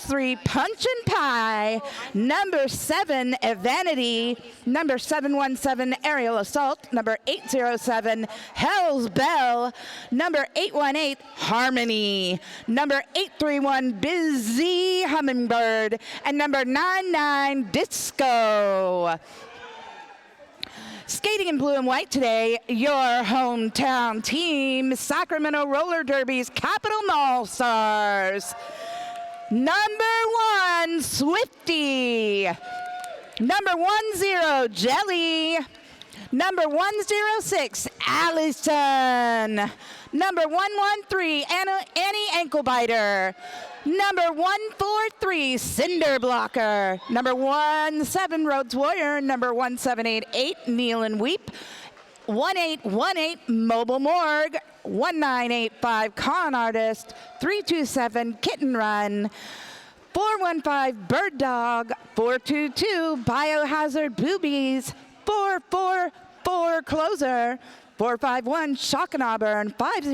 3, Punch and Pie. Number 7, Vanity. Number 717, Aerial Assault. Number 807, Hell's Bell. Number 818, Harmony. Number 831, Busy Hummingbird. And number 99, Disco. Skating in blue and white today, your hometown team, Sacramento Roller Derby's Capital Maulstars. Number 1, Swifty. Number 10, Jelly. Number 106, Allison. Number 113, Annie Anklebiter. Number 143, Cinder Blocker. Number 17, Rhodes Warrior. Number 1788, Kneel and Weep. 1818, Mobile Morgue. 1985, Con Artist. 327, Kitten Run. 415, Bird Dog. 422, Biohazard Boobies. 444, Closer. 451, Shock and Auburn. 50,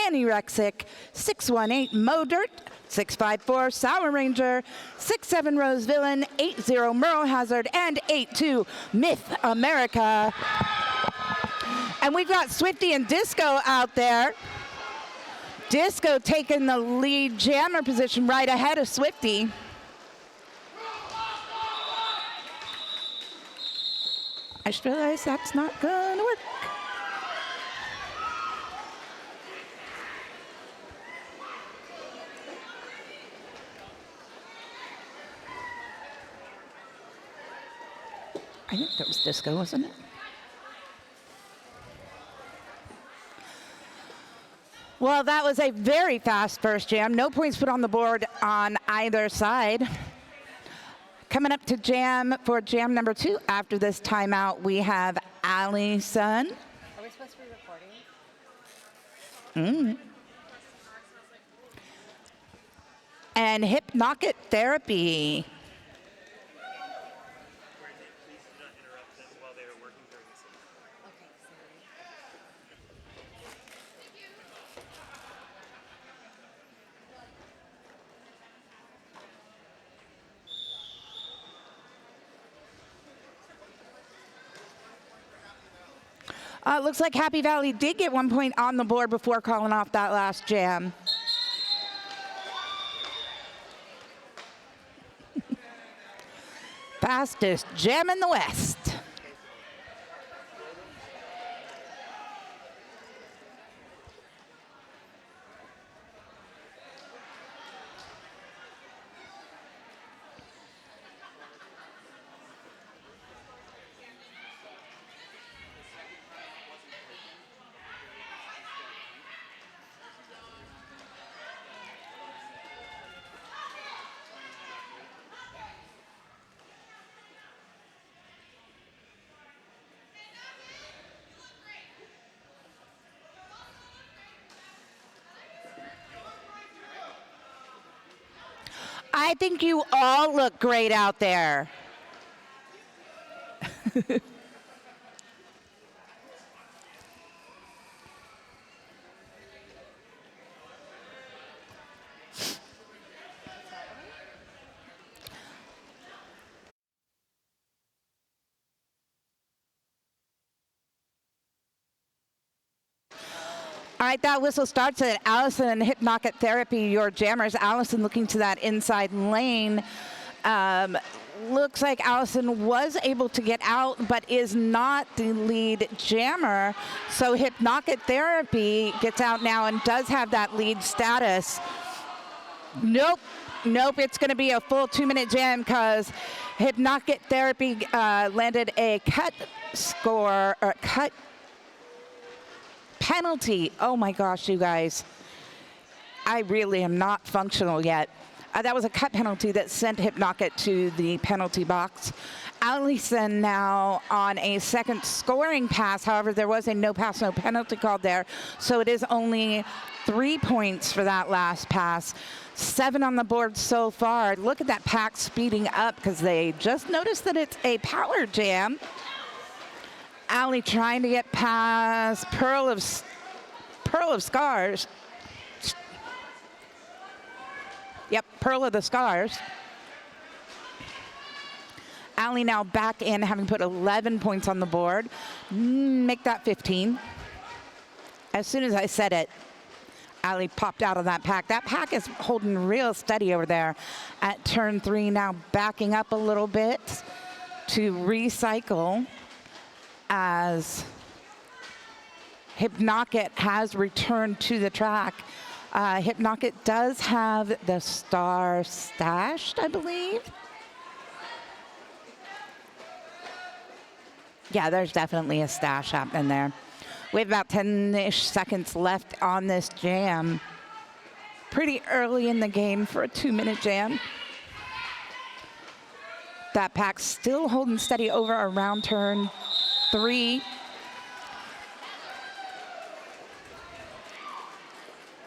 Anorexic. 618, Mo Dirt. 654, Sour Ranger. 67, Rose Villain. 80, Merle Hazard. And 82, Myth America. And we've got Swifty and Disco out there. Disco taking the lead jammer position right ahead of Swifty. I just realized that's not gonna work. I think that was Disco, wasn't it? Well, that was a very fast first jam. No points put on the board on either side. Coming up to jam for jam number 2 after this timeout, we have Allison. Are we supposed to be recording? And Hypnotic Therapy. Looks like Happy Valley did get 1 point on the board before calling off that last jam. Fastest jam in the West. I think you all look great out there. All right, that whistle starts at Allison and Hypnotic Therapy, your jammers. Allison looking to that inside lane. Looks like Allison was able to get out, but is not the lead jammer. So Hypnotic Therapy gets out now and does have that lead status. Nope, it's going to be a full 2-minute jam because Hypnotic Therapy landed a cut score, or cut penalty. Oh my gosh, you guys. I really am not functional yet. That was a cut penalty that sent Hypnotic to the penalty box. Allison now on a second scoring pass. However, there was a no pass, no penalty called there. So it is only 3 points for that last pass. 7 on the board so far. Look at that pack speeding up because they just noticed that it's a power jam. Allie trying to get past Pearl of Scars. Yep, Pearl of the Scars. Allie now back in, having put 11 points on the board. Make that 15. As soon as I said it, Allie popped out of that pack. That pack is holding real steady over there at turn 3, now backing up a little bit to recycle as Hypnocket has returned to the track. Hypnocket does have the star stashed, I believe. Yeah, there's definitely a stash happening there. We have about 10-ish seconds left on this jam. Pretty early in the game for a 2-minute jam. That pack still holding steady over around turn 3.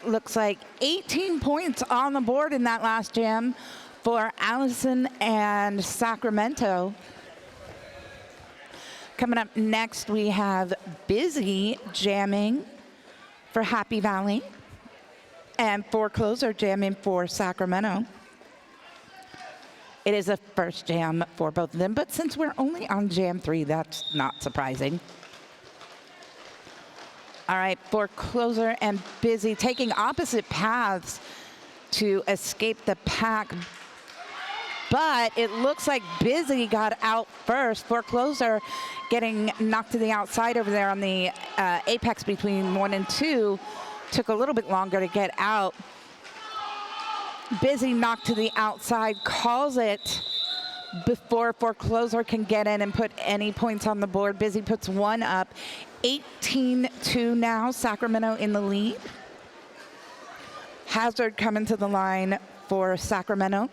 Looks like 18 points on the board in that last jam for Allison and Sacramento. Coming up next, we have Busy jamming for Happy Valley and Forecloser jamming for Sacramento. It is a first jam for both of them, but since we're only on jam 3, that's not surprising. All right, Forecloser and Busy taking opposite paths to escape the pack. But it looks like Busy got out first. Forecloser getting knocked to the outside over there on the apex between 1 and 2. Took a little bit longer to get out. Busy knocked to the outside, calls it before Forecloser can get in and put any points on the board. Busy puts 1 up. 18-2 now, Sacramento in the lead. Hazard coming to the line for Sacramento.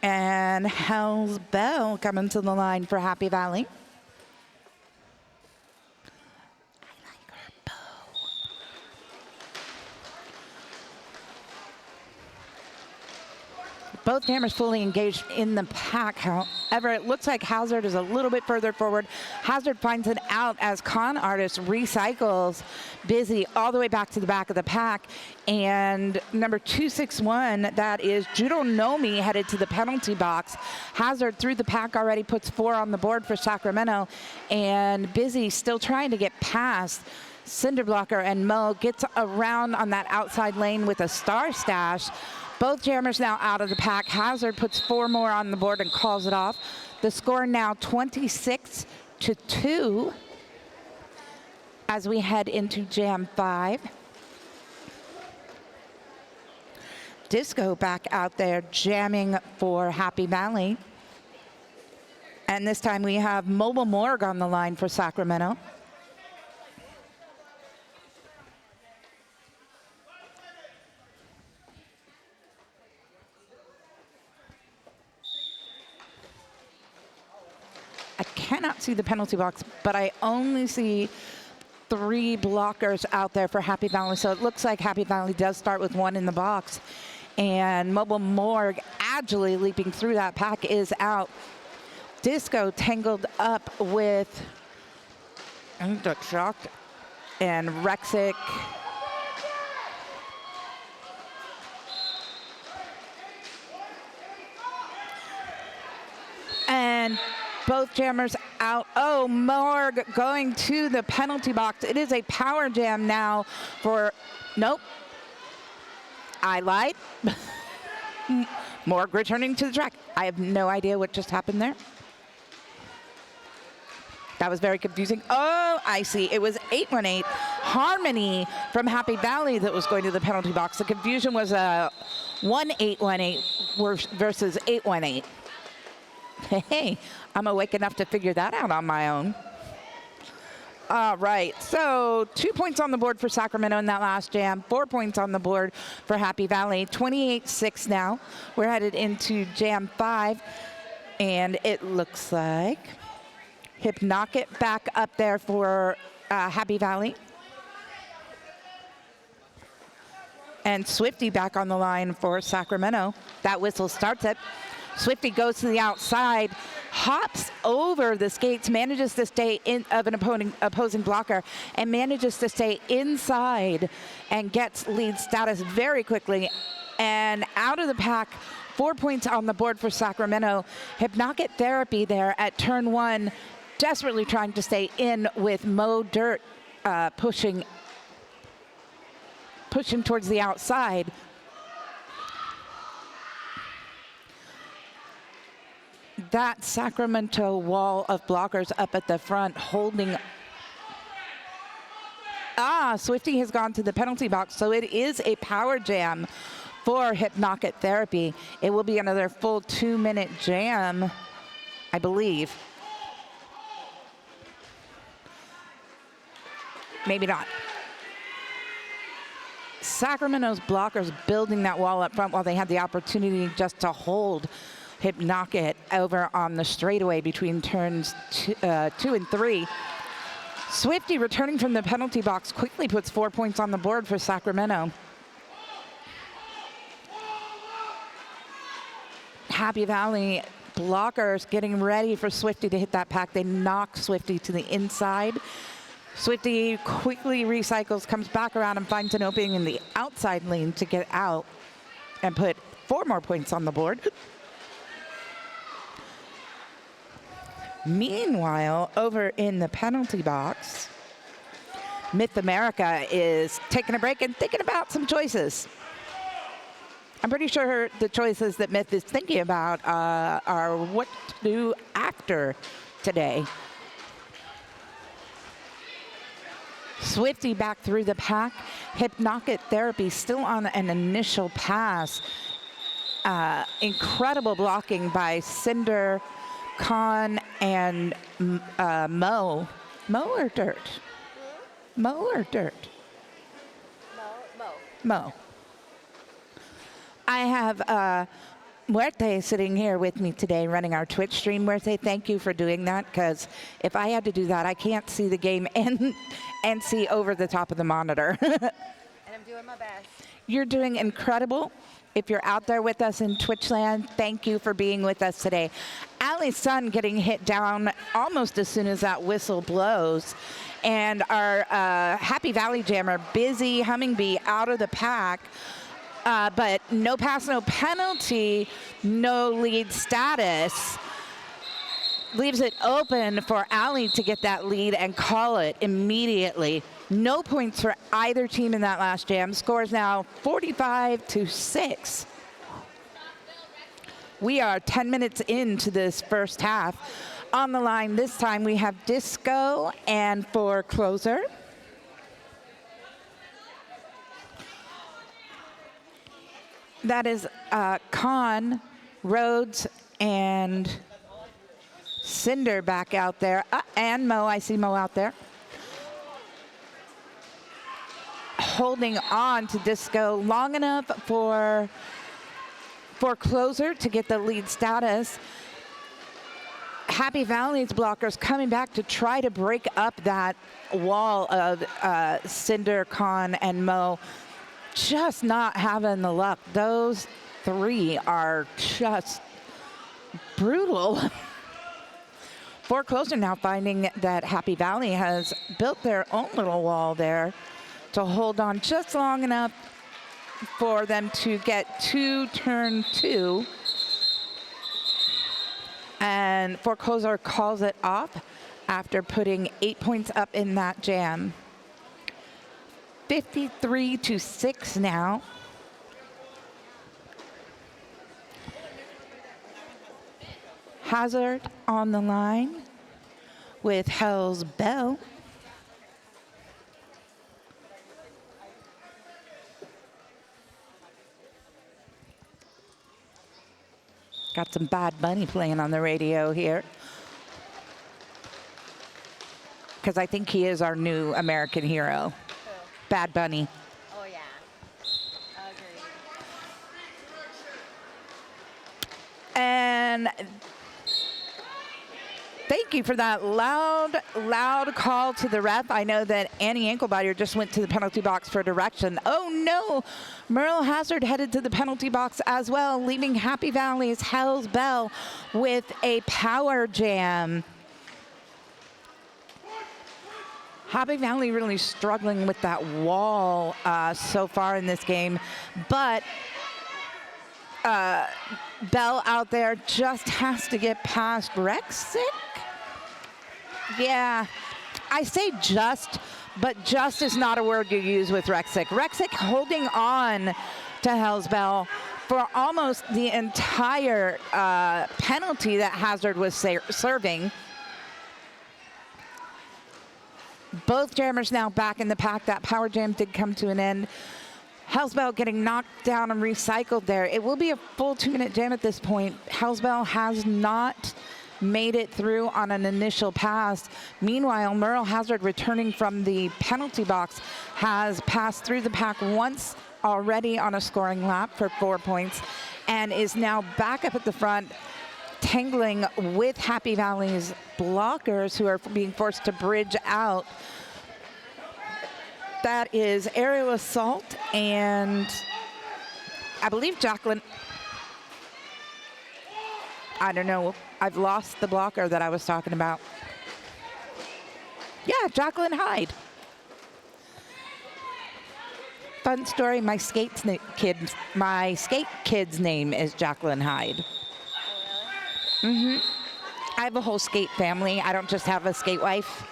And Hell's Bell coming to the line for Happy Valley. I like her bow. Both jammers fully engaged in the pack. However, it looks like Hazard is a little bit further forward. Hazard finds it out as Con Artist recycles Busy all the way back to the back of the pack. And number 261, that is Judo Nomi, headed to the penalty box. Hazard through the pack already puts 4 on the board for Sacramento. And Busy still trying to get past Cinderblocker, and Mo gets around on that outside lane with a star stash. Both jammers now out of the pack. Hazard puts 4 more on the board and calls it off. The score now 26-2 as we head into Jam 5. Disco back out there jamming for Happy Valley. And this time we have Mobile Morgue on the line for Sacramento. I cannot see the penalty box, but I only see 3 blockers out there for Happy Valley. So it looks like Happy Valley does start with 1 in the box. And Mobile Morgue, agilely leaping through that pack, is out. Disco tangled up with Duck Shocked and Rexic. And both jammers out. Oh, Morgue going to the penalty box. It is a power jam now for, nope. I lied. Morgue returning to the track. I have no idea what just happened there. That was very confusing. Oh, I see. It was 818 Harmony from Happy Valley that was going to the penalty box. The confusion was 1818 versus 818. Hey, I'm awake enough to figure that out on my own. All right, so 2 points on the board for Sacramento in that last jam, 4 points on the board for Happy Valley, 28-6 now. We're headed into Jam 5, and it looks like Hypnocket back up there for Happy Valley. And Swifty back on the line for Sacramento. That whistle starts it. Swifty goes to the outside. hops over the skates, manages to stay in of an opposing blocker, and manages to stay inside and gets lead status very quickly. And out of the pack, 4 points on the board for Sacramento. Hypnotic Therapy there at turn 1, desperately trying to stay in with Mo Dirt pushing towards the outside. That Sacramento wall of blockers up at the front holding. Swifty has gone to the penalty box, so it is a power jam for Hypnotic Therapy. It will be another full 2-minute jam, I believe. Maybe not. Sacramento's blockers building that wall up front while they had the opportunity just to hold Hypnotic over on the straightaway between turns 2 and 3. Swifty, returning from the penalty box, quickly puts 4 points on the board for Sacramento. Happy Valley blockers getting ready for Swifty to hit that pack. They knock Swifty to the inside. Swifty quickly recycles, comes back around and finds an opening in the outside lane to get out and put 4 more points on the board. Meanwhile, over in the penalty box, Myth America is taking a break and thinking about some choices. I'm pretty sure the choices that Myth is thinking about are what to do after today. Swifty back through the pack. Hypnotic Therapy still on an initial pass. Incredible blocking by Cinder, Khan, and Mo. Mo or Dirt? Mo or Dirt? Mo. I have Muerte sitting here with me today running our Twitch stream. Muerte, thank you for doing that, because if I had to do that, I can't see the game and see over the top of the monitor. And I'm doing my best. You're doing incredible. If you're out there with us in Twitch land, thank you for being with us today. Allie's son getting hit down almost as soon as that whistle blows. And our Happy Valley jammer, Busy Hummingbee, out of the pack. But no pass, no penalty, no lead status. Leaves it open for Allie to get that lead and call it immediately. No points for either team in that last jam. Scores now 45-6. We are 10 minutes into this first half. On the line this time we have Disco and for closer. That is Khan, Rhodes, and Cinder back out there. And Mo, I see Mo out there. Holding on to Disco long enough for closer to get the lead status. Happy Valley's blockers coming back to try to break up that wall of Cinder, Khan, and Mo. Just not having the luck. Those three are just brutal. Foreclosure now finding that Happy Valley has built their own little wall there to hold on just long enough for them to get to turn 2. And Foreclosure calls it off after putting 8 points up in that jam. 53-6 now. Hazard on the line with Hell's Bell. Got some Bad Bunny playing on the radio here, because I think he is our new American hero. Bad Bunny. Oh, yeah. Agreed. And thank thank you for that loud call to the ref. I know that Annie Anklebiter just went to the penalty box for direction. Oh no, Merle Hazard headed to the penalty box as well, leaving Happy Valley's Hell's Bell with a power jam. Happy Valley really struggling with that wall so far in this game, but Bell out there just has to get past Rexick. Yeah, I say just, but just is not a word you use with Rexick. Rexick holding on to Hell's Bell for almost the entire penalty that Hazard was serving. Both jammers now back in the pack. That power jam did come to an end. Hell's Bell getting knocked down and recycled there. It will be a full 2-minute jam at this point. Hell's Bell has not made it through on an initial pass. Meanwhile, Merle Hazard, returning from the penalty box, has passed through the pack once already on a scoring lap for 4 points and is now back up at the front, tangling with Happy Valley's blockers, who are being forced to bridge out. That is aerial assault, and I believe Jacqueline, I don't know, I've lost the blocker that I was talking about. Yeah, Jacqueline Hyde. Fun story, my skate kid's name is Jacqueline Hyde. Oh, really? I have a whole skate family. I don't just have a skate wife.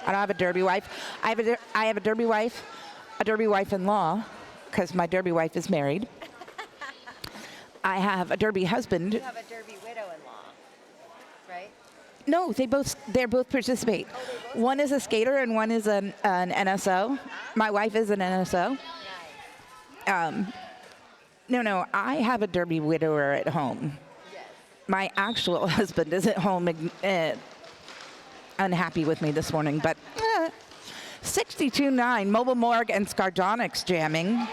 I don't have a derby wife. I have a derby wife, a derby wife-in-law, because my derby wife is married. I have a derby husband. You have a derby widow-in-law, right? No, they both participate. Oh, they both One is a skater and one is an NSO. My wife is an NSO. Nice. No, I have a derby widower at home. Yes. My actual husband is at home unhappy with me this morning, but 62-9, Mobile Morgue and Skardonics jamming.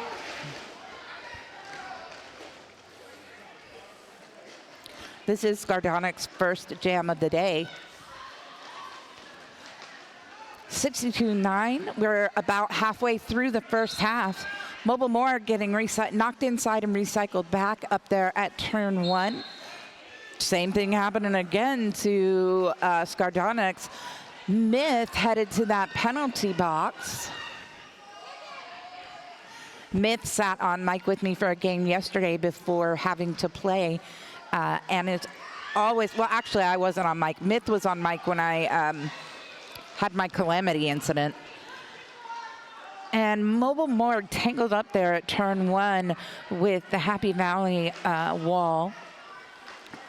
This is Skardonics' first jam of the day. 62-9, we're about halfway through the first half. Mobile Morgue getting knocked inside and recycled back up there at turn 1. Same thing happening again to Skardonics. Myth headed to that penalty box. Myth sat on mic with me for a game yesterday before having to play. And it's always, well, actually, I wasn't on mic. Myth was on mic when I had my calamity incident. And Mobile Morgue tangled up there at turn 1 with the Happy Valley wall.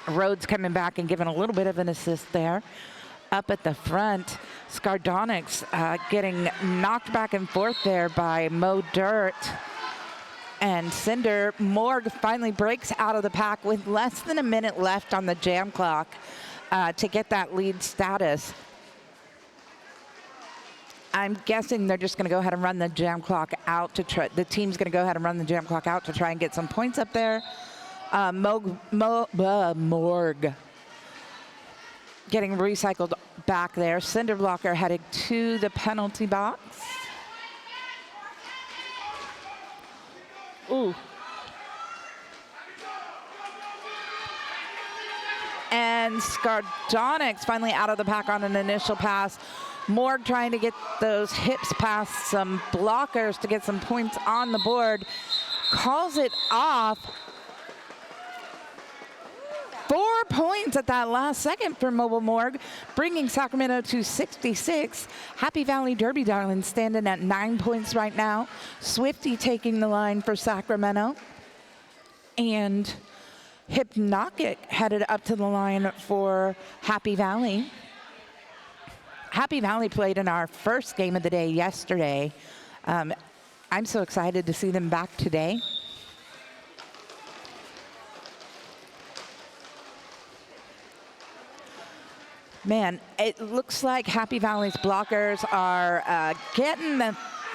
Rhodes coming back and giving a little bit of an assist there. Up at the front, Skardonics getting knocked back and forth there by Mo Dirt and Cinder. Morgue finally breaks out of the pack with less than a minute left on the jam clock to get that lead status. I'm guessing they're just going to go ahead and run the jam clock out to try. The team's going to go ahead and run the jam clock out to try and get some points up there. Morgue getting recycled back there. Cinder Blocker heading to the penalty box. Ooh. And Skardonics finally out of the pack on an initial pass. Morgue trying to get those hips past some blockers to get some points on the board. Calls it off. 4 points at that last second for Mobile Morgue, bringing Sacramento to 66. Happy Valley Derby Darlings standing at 9 points right now. Swifty taking the line for Sacramento. And Hypnotic headed up to the line for Happy Valley. Happy Valley played in our first game of the day yesterday. I'm so excited to see them back today. Man, it looks like Happy Valley's blockers are getting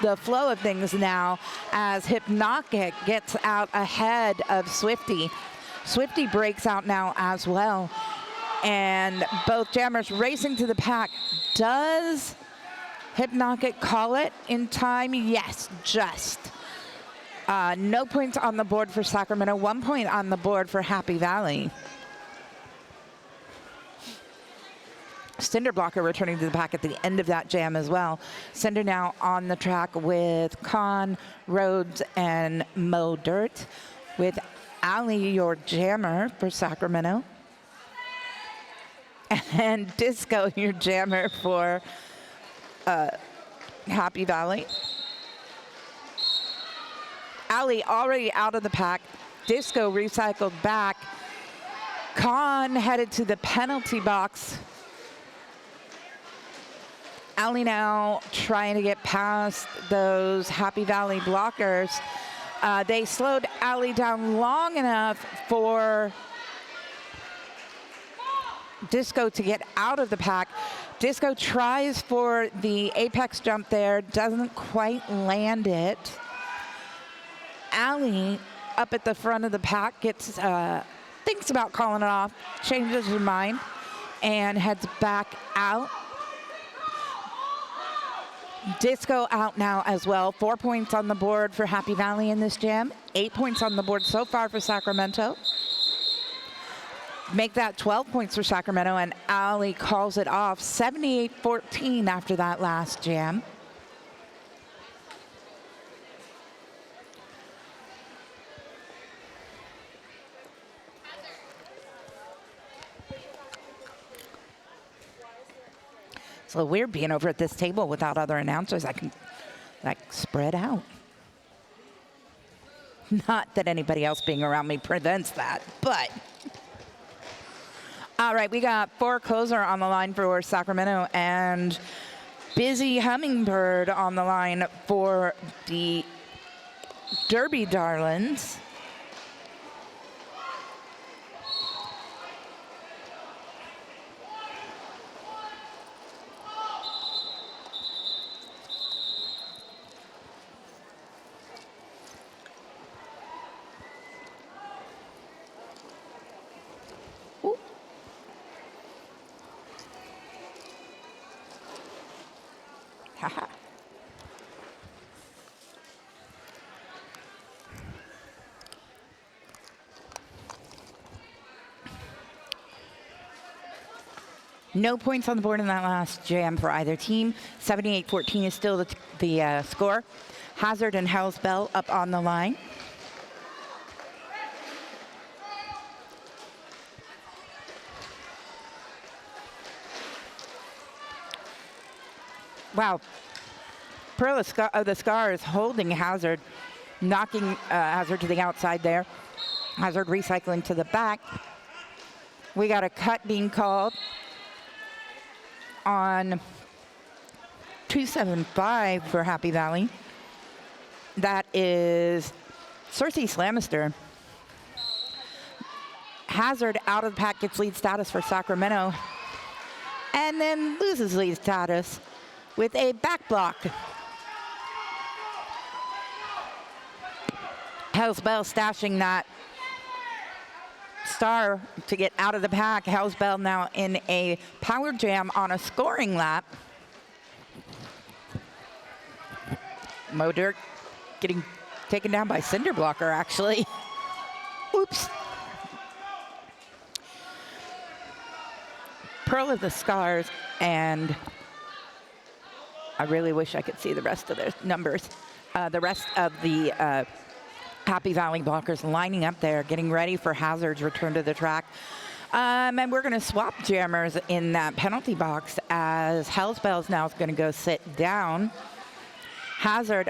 the flow of things now as Hypnotic gets out ahead of Swifty. Swifty breaks out now as well. And both jammers racing to the pack. Does Hypnotic call it in time? Yes, just. No points on the board for Sacramento. 1 point on the board for Happy Valley. Cinder Blocker returning to the pack at the end of that jam as well. Cinder now on the track with Con, Rhodes, and Mo Dirt. With Ali, your jammer for Sacramento. And Disco, your jammer for Happy Valley. Ali already out of the pack. Disco recycled back. Con headed to the penalty box. Ali now trying to get past those Happy Valley blockers. They slowed Ali down long enough for Disco to get out of the pack. Disco tries for the apex jump there, doesn't quite land it. Ali up at the front of the pack gets thinks about calling it off, changes her mind, and heads back out. Disco out now as well. 4 points on the board for Happy Valley in this jam. 8 points on the board so far for Sacramento. Make that 12 points for Sacramento, and Ali calls it off 78-14 after that last jam. It's a little weird being over at this table without other announcers. I can spread out. Not that anybody else being around me prevents that, but. All right, we got 4 closer on the line for Sacramento and Busy Hummingbird on the line for the Derby Darlings. Haha. No points on the board in that last jam for either team. 78-14 is still the score. Hazard and Hell's Bell up on the line. Wow. Pearl of the Scar is holding Hazard, knocking Hazard to the outside there. Hazard recycling to the back. We got a cut being called on 275 for Happy Valley. That is Cersei Slamister. Hazard out of the pack gets lead status for Sacramento and then loses lead status with a back block. Hell's Bell stashing that star to get out of the pack. Hell's Bell now in a power jam on a scoring lap. Mo Dirt getting taken down by Cinder Blocker, actually. Oops. Pearl of the Scars, and I really wish I could see the rest of their numbers. The rest of the Happy Valley blockers lining up there, getting ready for Hazard's return to the track. And we're going to swap jammers in that penalty box as Hell's Bell's now going to go sit down. Hazard,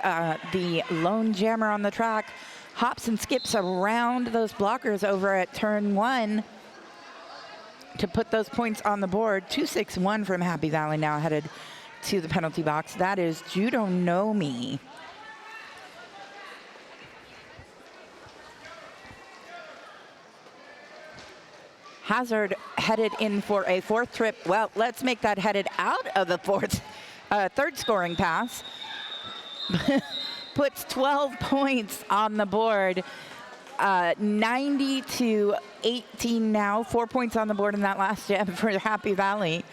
the lone jammer on the track, hops and skips around those blockers over at turn 1 to put those points on the board. 2-6-1 from Happy Valley now headed to the penalty box. That is Judo No Me. Hazard headed in for a 4th trip. Well, let's make that headed out of the 3rd scoring pass. Puts 12 points on the board. 90 to 18 now. 4 points on the board in that last jam for Happy Valley.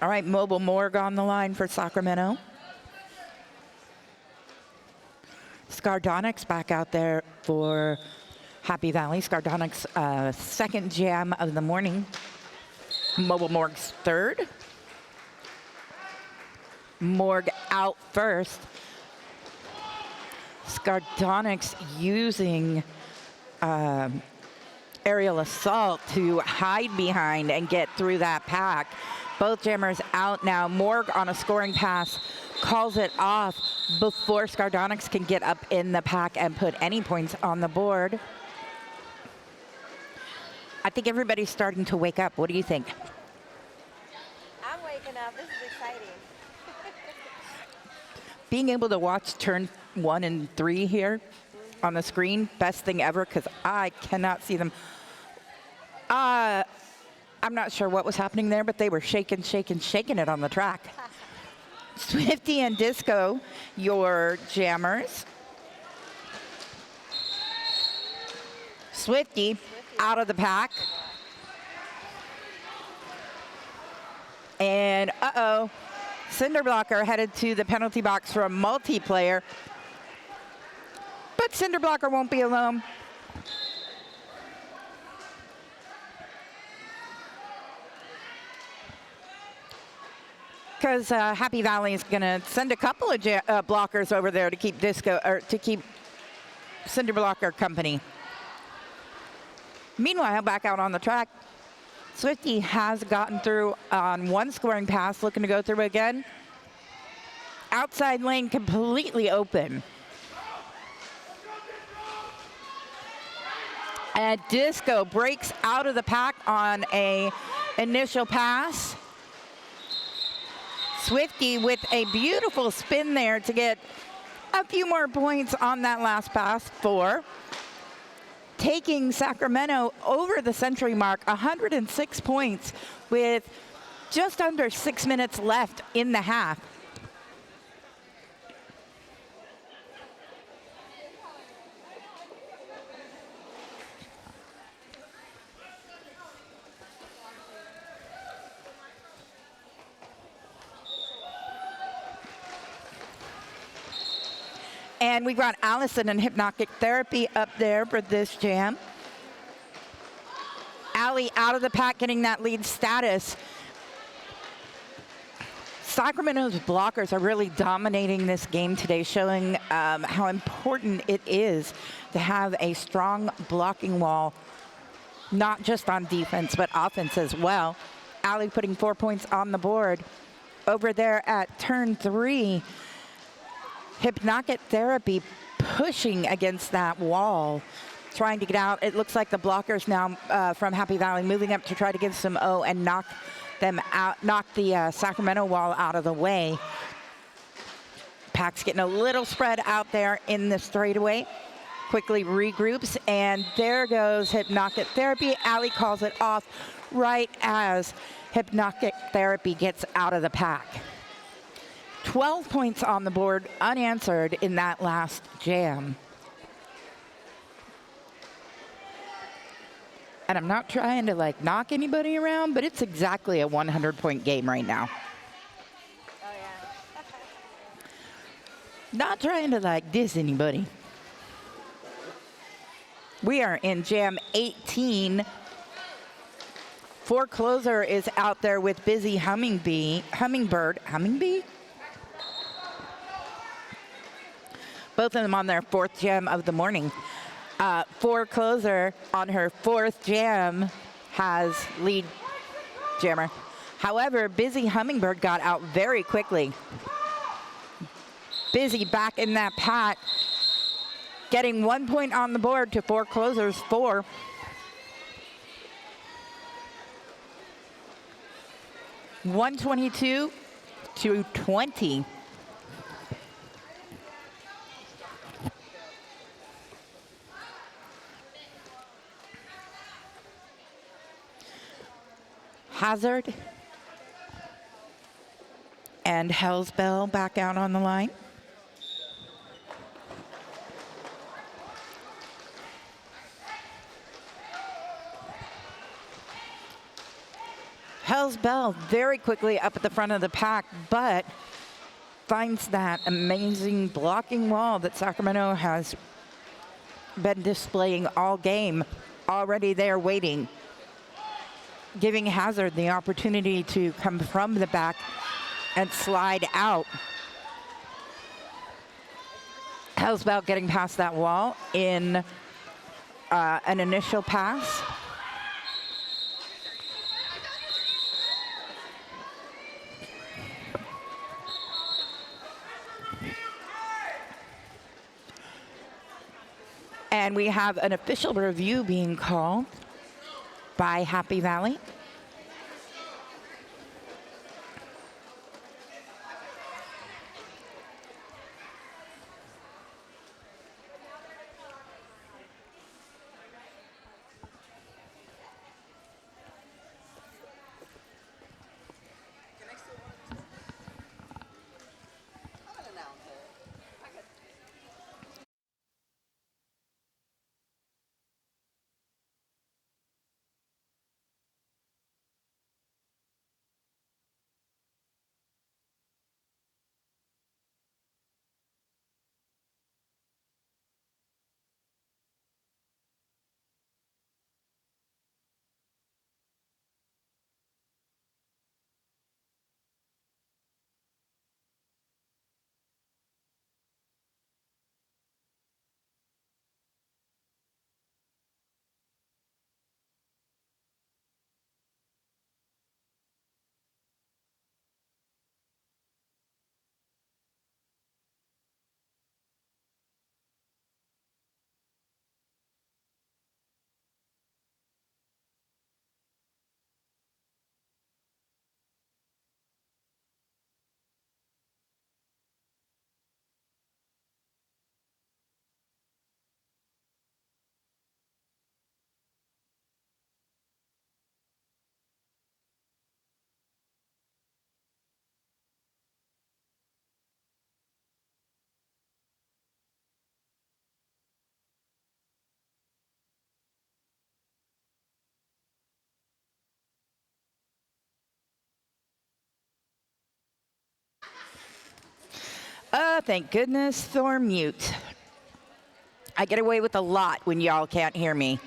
All right, Mobile Morgue on the line for Sacramento. Skardonics back out there for Happy Valley. Skardonics' second jam of the morning. Mobile Morgue's third. Morgue out first. Skardonics using aerial assault to hide behind and get through that pack. Both jammers out now. Morgue on a scoring pass calls it off before Skardonics can get up in the pack and put any points on the board. I think everybody's starting to wake up. What do you think? I'm waking up. This is exciting. Being able to watch turn 1 and 3 here on the screen, best thing ever, because I cannot see them. I'm not sure what was happening there, but they were shaking it on the track. Swifty and Disco, your jammers. Swifty out of the pack. And Cinder Blocker headed to the penalty box for a multiplayer. But Cinder Blocker won't be alone. Because Happy Valley is going to send a couple of blockers over there to keep Disco or to keep Cinder Blocker company. Meanwhile, back out on the track, Swifty has gotten through on one scoring pass, looking to go through again. Outside lane completely open. And Disco breaks out of the pack on a initial pass. Swifty with a beautiful spin there to get a few more points on that last pass for taking Sacramento over the century mark, 106 points with just under 6 minutes left in the half. And we've got Allison and Hypnotic Therapy up there for this jam. Allie out of the pack, getting that lead status. Sacramento's blockers are really dominating this game today, showing how important it is to have a strong blocking wall, not just on defense, but offense as well. Allie putting 4 points on the board. Over there at turn 3, Hypnotic Therapy pushing against that wall, trying to get out. It looks like the blockers now from Happy Valley moving up to try to give some O and knock them out, knock the Sacramento wall out of the way. Pack's getting a little spread out there in the straightaway. Quickly regroups, and there goes Hypnotic Therapy. Allie calls it off right as Hypnotic Therapy gets out of the pack. 12 points on the board, unanswered in that last jam. And I'm not trying to like knock anybody around, but it's exactly a 100-point game right now. Oh, yeah. Not trying to like diss anybody. We are in jam 18. Forecloser is out there with Busy Hummingbird. Both of them on their 4th jam of the morning. Forecloser on her 4th jam has lead jammer. However, Busy Hummingbird got out very quickly. Busy back in that pack, getting 1 point on the board to Forecloser's 4. (122 to 20). Hazard and Hellsbell back out on the line. Hellsbell very quickly up at the front of the pack, but finds that amazing blocking wall that Sacramento has been displaying all game, already there waiting, giving Hazard the opportunity to come from the back and slide out. Hellsbell getting past that wall in an initial pass. And we have an official review being called by Happy Valley. Thank goodness for mute. I get away with a lot when y'all can't hear me.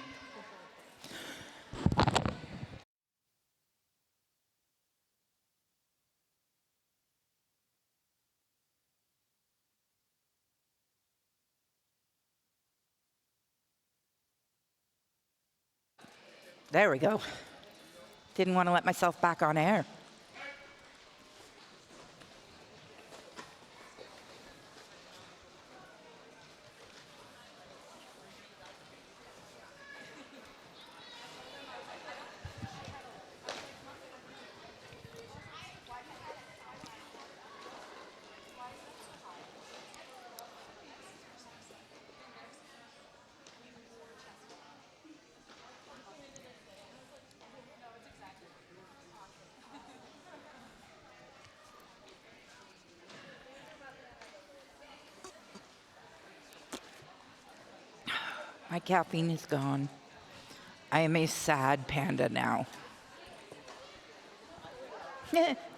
There we go. Didn't want to let myself back on air. My caffeine is gone. I am a sad panda now.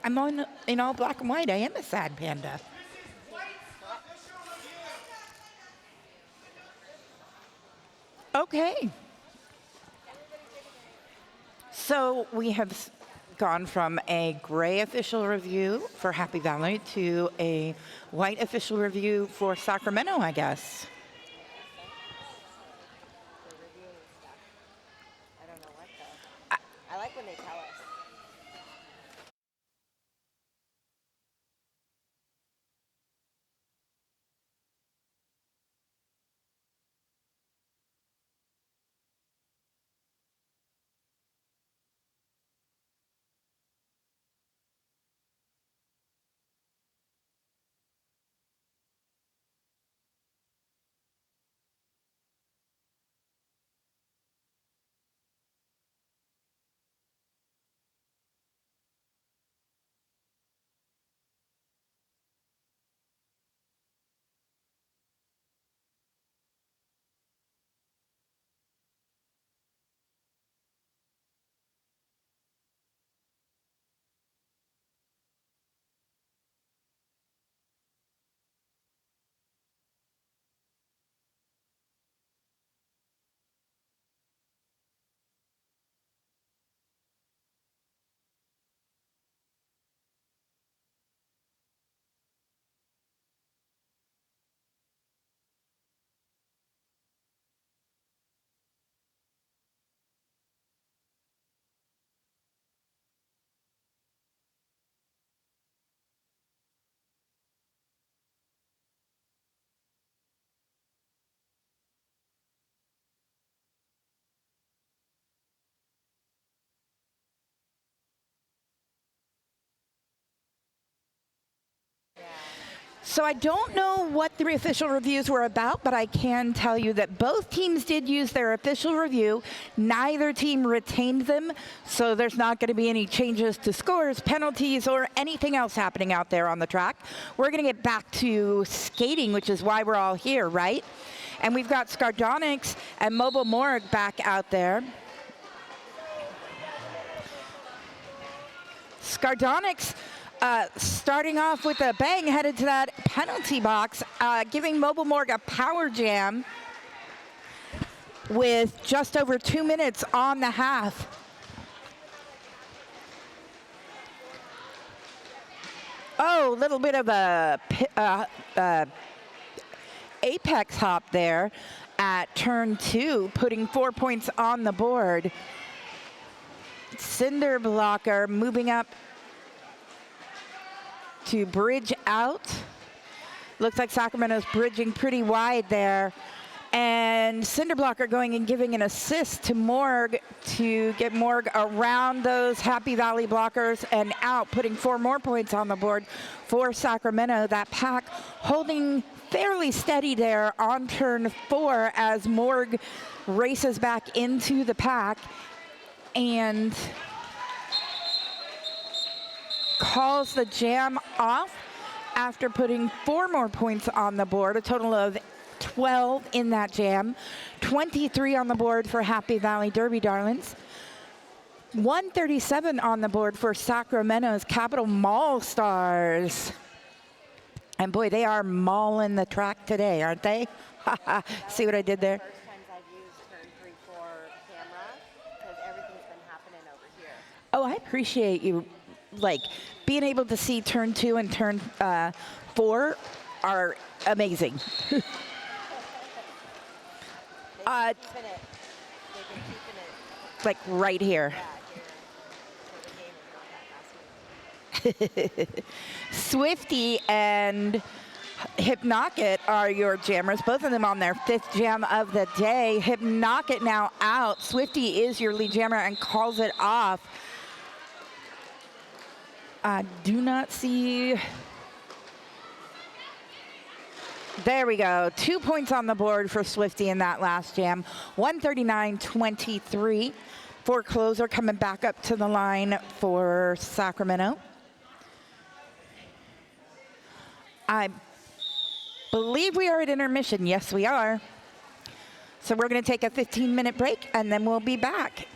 I'm in all black and white. I am a sad panda. Okay. So we have gone from a gray official review for Happy Valley to a white official review for Sacramento, I guess. I don't know what though. I like when they tell us. So I don't know what the official reviews were about, but I can tell you that both teams did use their official review. Neither team retained them, so there's not going to be any changes to scores, penalties, or anything else happening out there on the track. We're going to get back to skating, which is why we're all here, right? And we've got Skardonics and Mobile Morgue back out there. Skardonics starting off with a bang, headed to that penalty box, giving Mobile Morgue a power jam with just over 2 minutes on the half. Oh, a little bit of a apex hop there at turn 2, putting 4 points on the board. Cinder Blocker moving up to bridge out. Looks like Sacramento's bridging pretty wide there. And Cinder Blocker going and giving an assist to Morgue to get Morgue around those Happy Valley blockers and out, putting 4 more points on the board for Sacramento. That pack holding fairly steady there on turn 4 as Morgue races back into the pack and calls the jam off after putting 4 more points on the board, a total of 12 in that jam, 23 on the board for Happy Valley Derby Darlings, 137 on the board for Sacramento's Capital Maulstars. And boy, they are mauling the track today, aren't they? See what I did there? First times I've used turn 3 for camera because everything's been happening over here. Oh, I appreciate you, like, being able to see turn 2 and turn 4 are amazing. They've been keeping it Like right here. here for the game and all that last week. Swifty and Hypnocket are your jammers, both of them on their 5th jam of the day. Hypnocket now out. Swifty is your lead jammer and calls it off. I do not see. There we go. 2 points on the board for Swifty in that last jam. 139.23 for closer, coming back up to the line for Sacramento. I believe we are at intermission. Yes, we are. So we're going to take a 15-minute break, and then we'll be back.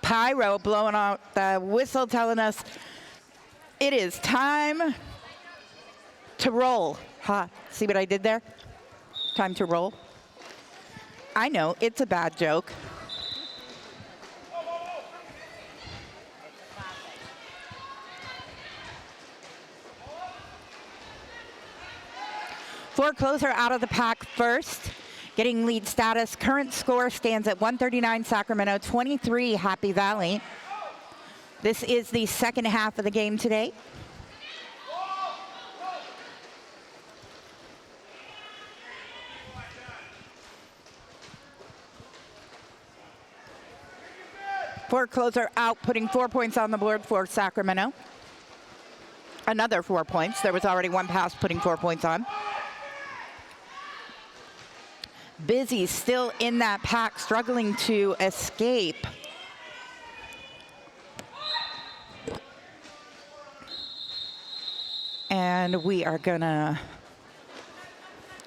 Pyro blowing out the whistle, telling us it is time to roll. Ha, see what I did there? Time to roll. I know, it's a bad joke. Forecloser out of the pack first, getting lead status. Current score stands at 139 Sacramento, 23 Happy Valley. This is the second half of the game today. Forecloser out, putting 4 points on the board for Sacramento. Another 4 points. There was already one pass putting 4 points on. Busy still in that pack, struggling to escape. And we are gonna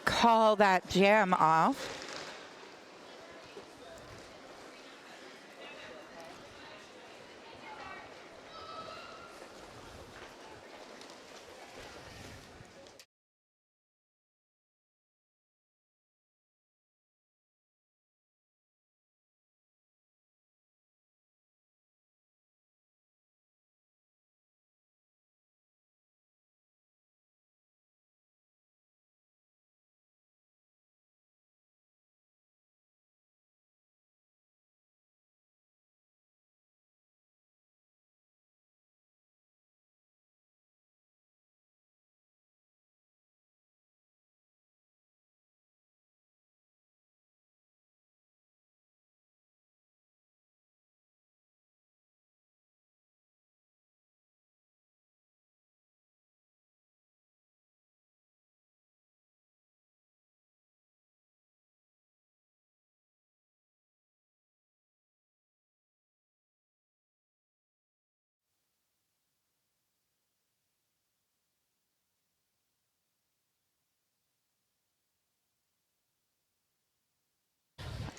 call that jam off.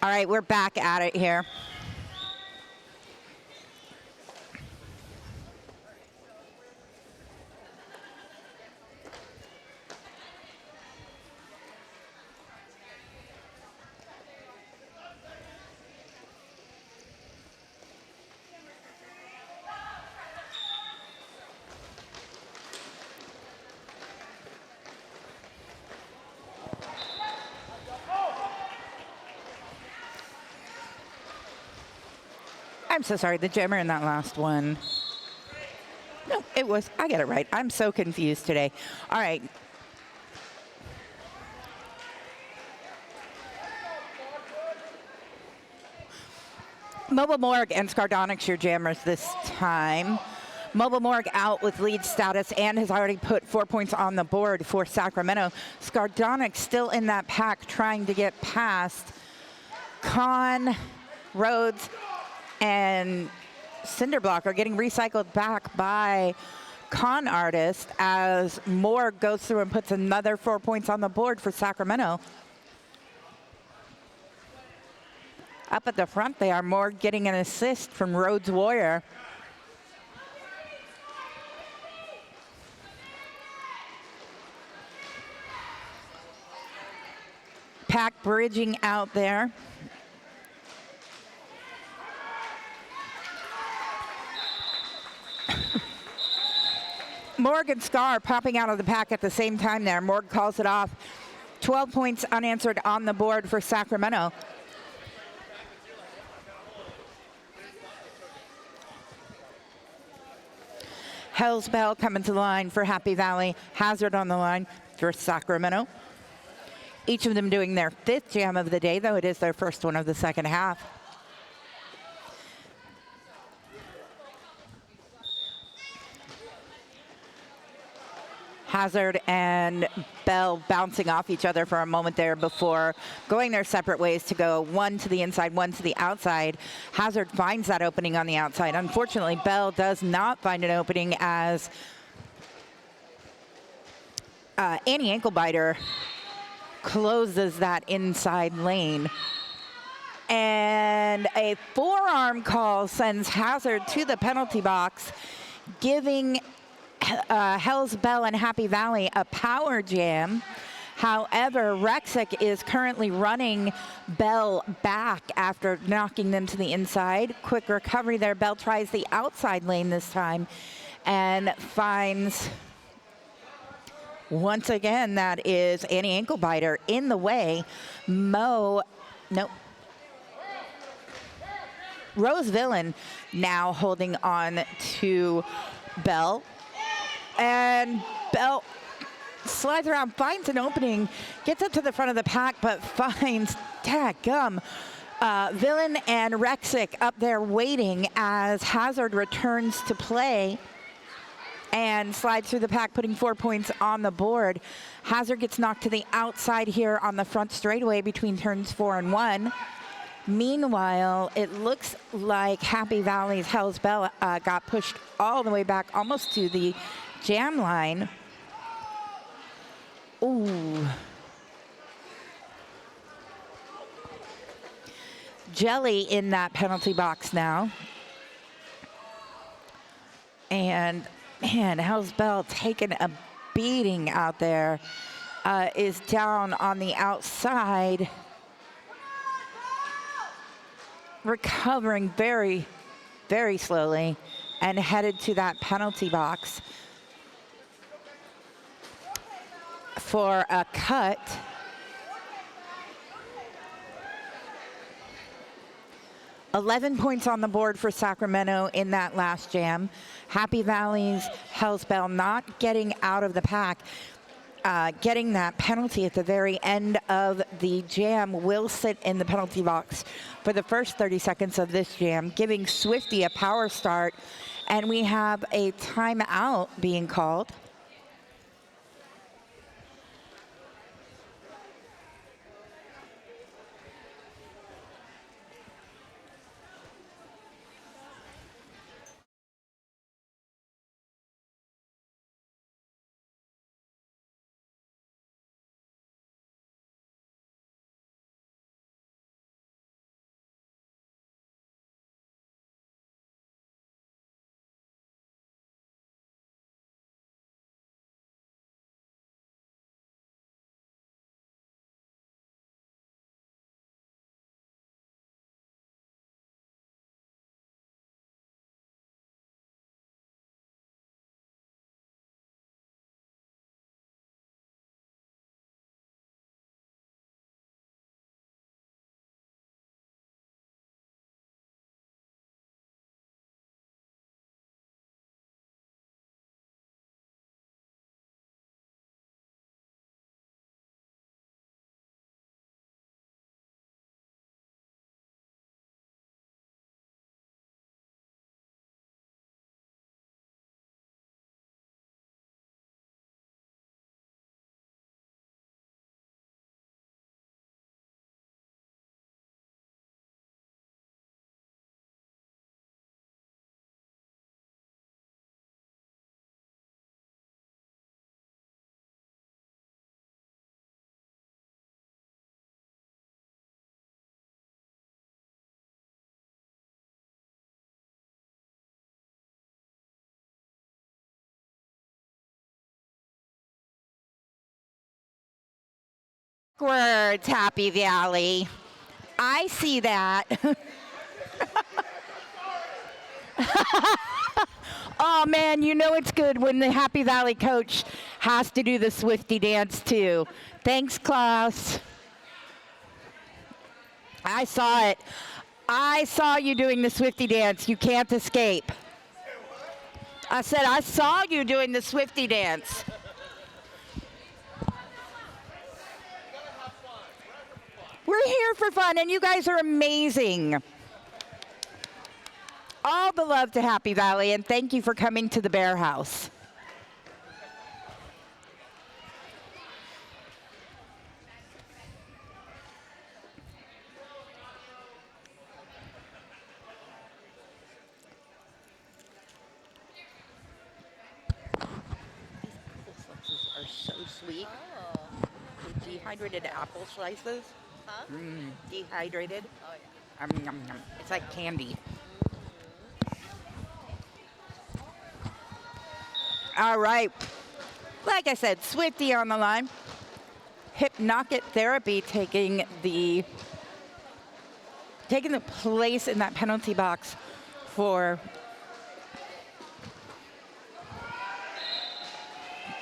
All right, we're back at it here. I'm so sorry, the jammer in that last one. No, it was, I get it right. I'm so confused today. All right. Mobile Morgue and Skardonics, your jammers this time. Mobile Morgue out with lead status and has already put 4 points on the board for Sacramento. Skardonics still in that pack trying to get past Con, Rhodes, and Cinderblock are getting recycled back by Con Artist as Morgue goes through and puts another 4 points on the board for Sacramento. Up at the front they are, Morgue getting an assist from Rhodes Warrior. Pack bridging out there. Morgue and Scar popping out of the pack at the same time there. Morgue calls it off. 12 points unanswered on the board for Sacramento. Hell's Bell coming to the line for Happy Valley. Hazard on the line for Sacramento. Each of them doing their 5th jam of the day, though it is their first one of the second half. Hazard and Bell bouncing off each other for a moment there before going their separate ways to go one to the inside, one to the outside. Hazard finds that opening on the outside. Unfortunately, Bell does not find an opening as Annie Anklebiter closes that inside lane. And a forearm call sends Hazard to the penalty box, giving Hell's Bell and Happy Valley a power jam. However, Rexick is currently running Bell back after knocking them to the inside. Quick recovery there. Bell tries the outside lane this time and finds, once again, that is Annie Ankle Biter in the way. Rose Villain now holding on to Bell. And Bell slides around, finds an opening, gets up to the front of the pack, but finds, dadgum, Villain and Rexick up there waiting as Hazard returns to play and slides through the pack, putting 4 points on the board. Hazard gets knocked to the outside here on the front straightaway between turns 4 and 1. Meanwhile, it looks like Happy Valley's Hell's Bell got pushed all the way back almost to the jam line. Ooh. Jelly in that penalty box now. And man, Hell's Bell taking a beating out there, is down on the outside. Recovering very, very slowly and headed to that penalty box for a cut. $11 points on the board for Sacramento in that last jam. Happy Valley's Hell's Bell not getting out of the pack. Getting that penalty at the very end of the jam will sit in the penalty box for the first 30 seconds of this jam, giving Swifty a power start. And we have a timeout being called. Words, Happy Valley. I see that. Oh man, you know it's good when the Happy Valley coach has to do the Swifty dance too. Thanks, Klaus. I saw it. I saw you doing the Swifty dance. You can't escape. I said, I saw you doing the Swifty dance. We're here for fun, and you guys are amazing. All the love to Happy Valley, and thank you for coming to the Bear House. Are so sweet. Oh. Dehydrated apple slices. Huh? Dehydrated. Oh, yeah. It's like candy. All right. Like I said, Swifty on the line. Hypnotic therapy taking the place in that penalty box for,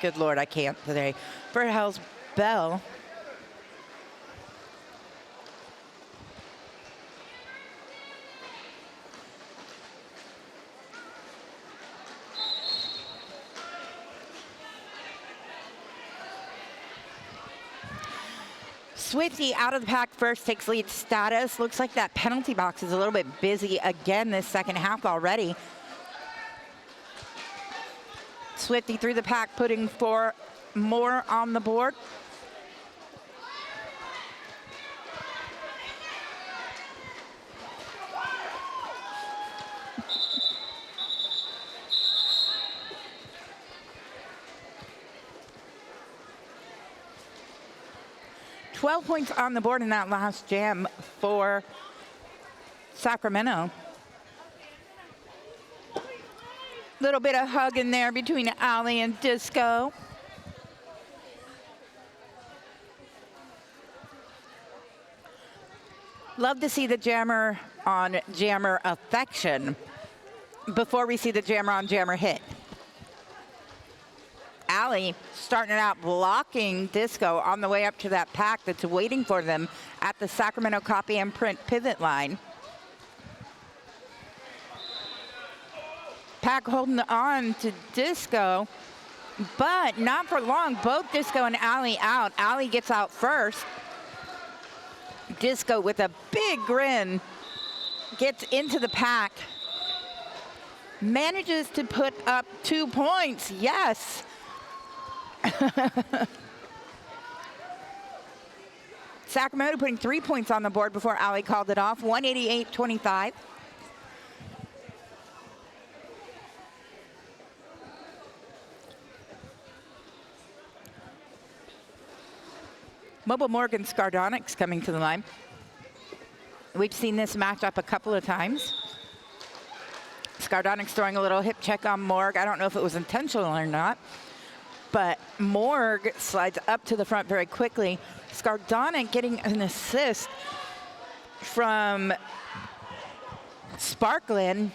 good Lord, I can't today, for Hell's Bell. Swifty out of the pack first, takes lead status. Looks like that penalty box is a little bit busy again this second half already. Swifty through the pack, putting 4 more on the board. $12 points on the board in that last jam for Sacramento. Little bit of hug in there between Allie and Disco. Love to see the jammer on jammer affection before we see the jammer on jammer hit. Allie starting it out blocking Disco on the way up to that pack that's waiting for them at the Sacramento copy and print pivot line. Pack holding on to Disco, but not for long. Both Disco and Allie out. Allie gets out first. Disco with a big grin gets into the pack. Manages to put up 2 points. Yes. Sacramento putting 3 points on the board before Allie called it off. 188-25. Mobile Morgan Skardonics coming to the line. We've seen this matchup a couple of times. Skardonics throwing a little hip check on Morg. I don't know if it was intentional or not, but Morg slides up to the front very quickly. Skardonic getting an assist from Sparklin,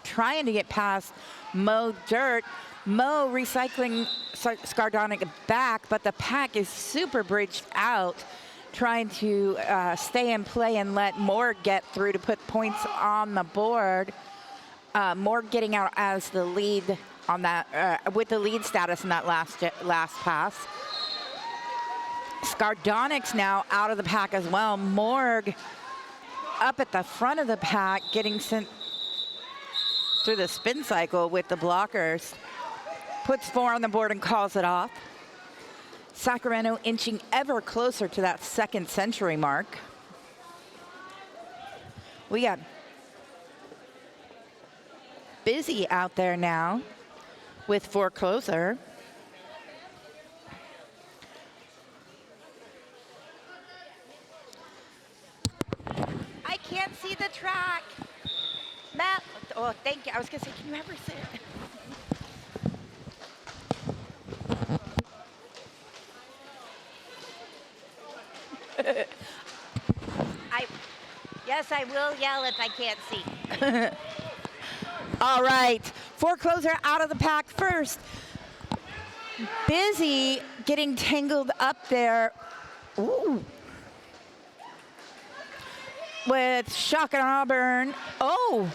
trying to get past Mo Dirt. Mo recycling Skardonic back, but the pack is super bridged out, trying to stay in play and let Morg get through to put points on the board. Morg getting out as the lead on that, with the lead status in that last pass. Skardonics now out of the pack as well. Morg up at the front of the pack, getting sent through the spin cycle with the blockers. Puts 4 on the board and calls it off. Sacramento inching ever closer to that second century mark. We got Busy out there now with Forecloser. I can't see the track. Matt, oh, thank you. I was going to say, can you ever sit? Yes, I will yell if I can't see. All right, Forecloser out of the pack first. Busy getting tangled up there. Ooh. With Shock and Auburn. Oh.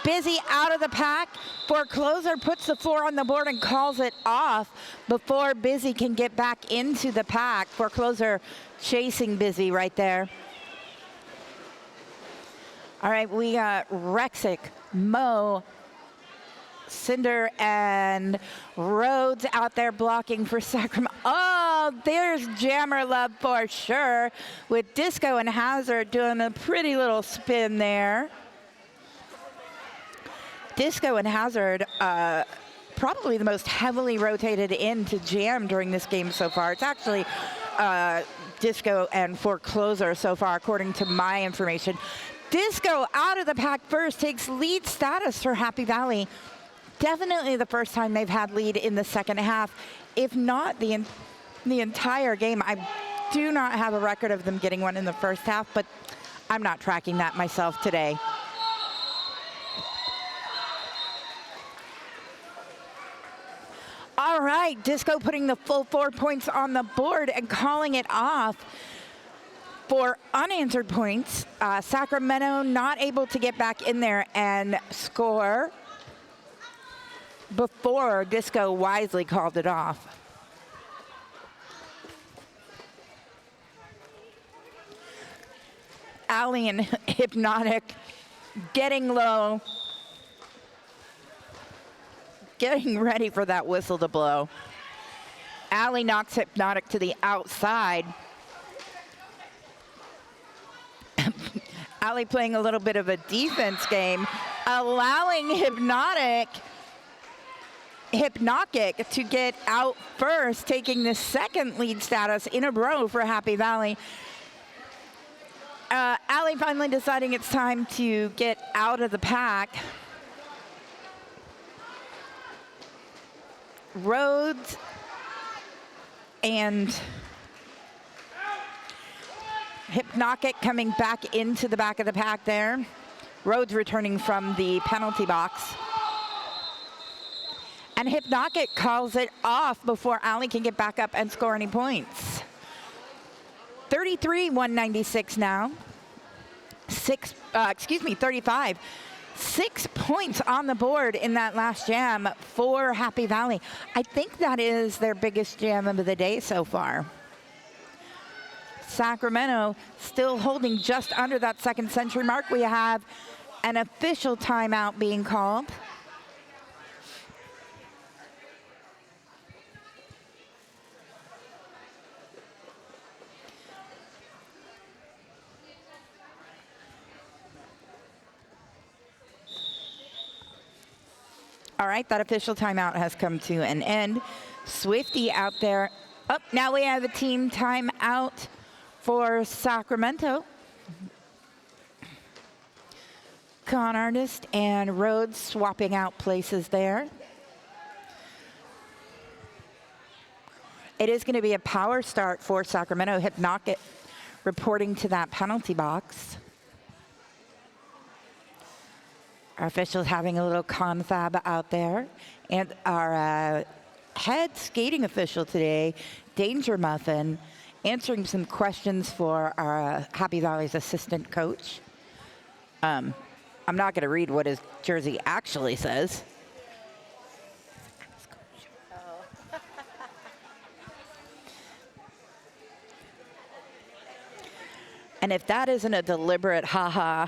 Busy out of the pack. Forecloser puts the 4 on the board and calls it off before Busy can get back into the pack. Forecloser chasing Busy right there. All right, we got Rexic, Mo, Cinder, and Rhodes out there blocking for Sacramento. Oh, there's Jammer Love for sure, with Disco and Hazard doing a pretty little spin there. Disco and Hazard, probably the most heavily rotated into Jam during this game so far. It's actually Disco and Forecloser so far, according to my information. Disco out of the pack first, takes lead status for Happy Valley. Definitely the first time they've had lead in the second half, if not the entire game. I do not have a record of them getting one in the first half, but I'm not tracking that myself today. All right, Disco putting the full 4 points on the board and calling it off for unanswered points. Sacramento not able to get back in there and score before Disco wisely called it off. Allie and Hypnotic getting low, getting ready for that whistle to blow. Allie knocks Hypnotic to the outside. Allie playing a little bit of a defense game, allowing Hypnotic to get out first, taking the second lead status in a row for Happy Valley. Allie finally deciding it's time to get out of the pack. Rhodes and Hypnotic coming back into the back of the pack there. Rhodes returning from the penalty box. And Hypnotic calls it off before Allie can get back up and score any points. 33-196 now. 35. 6 points on the board in that last jam for Happy Valley. I think that is their biggest jam of the day so far. Sacramento still holding just under that second century mark. We have an official timeout being called. All right, that official timeout has come to an end. Swifty out there. Oh, now we have a team timeout for Sacramento. Con Artist and Rhodes swapping out places there. It is going to be a power start for Sacramento. Hypnotic reporting to that penalty box. Our officials having a little confab out there. And our head skating official today, Danger Muffin, answering some questions for our Happy Valley's assistant coach. I'm not going to read what his jersey actually says. Oh. And if that isn't a deliberate haha,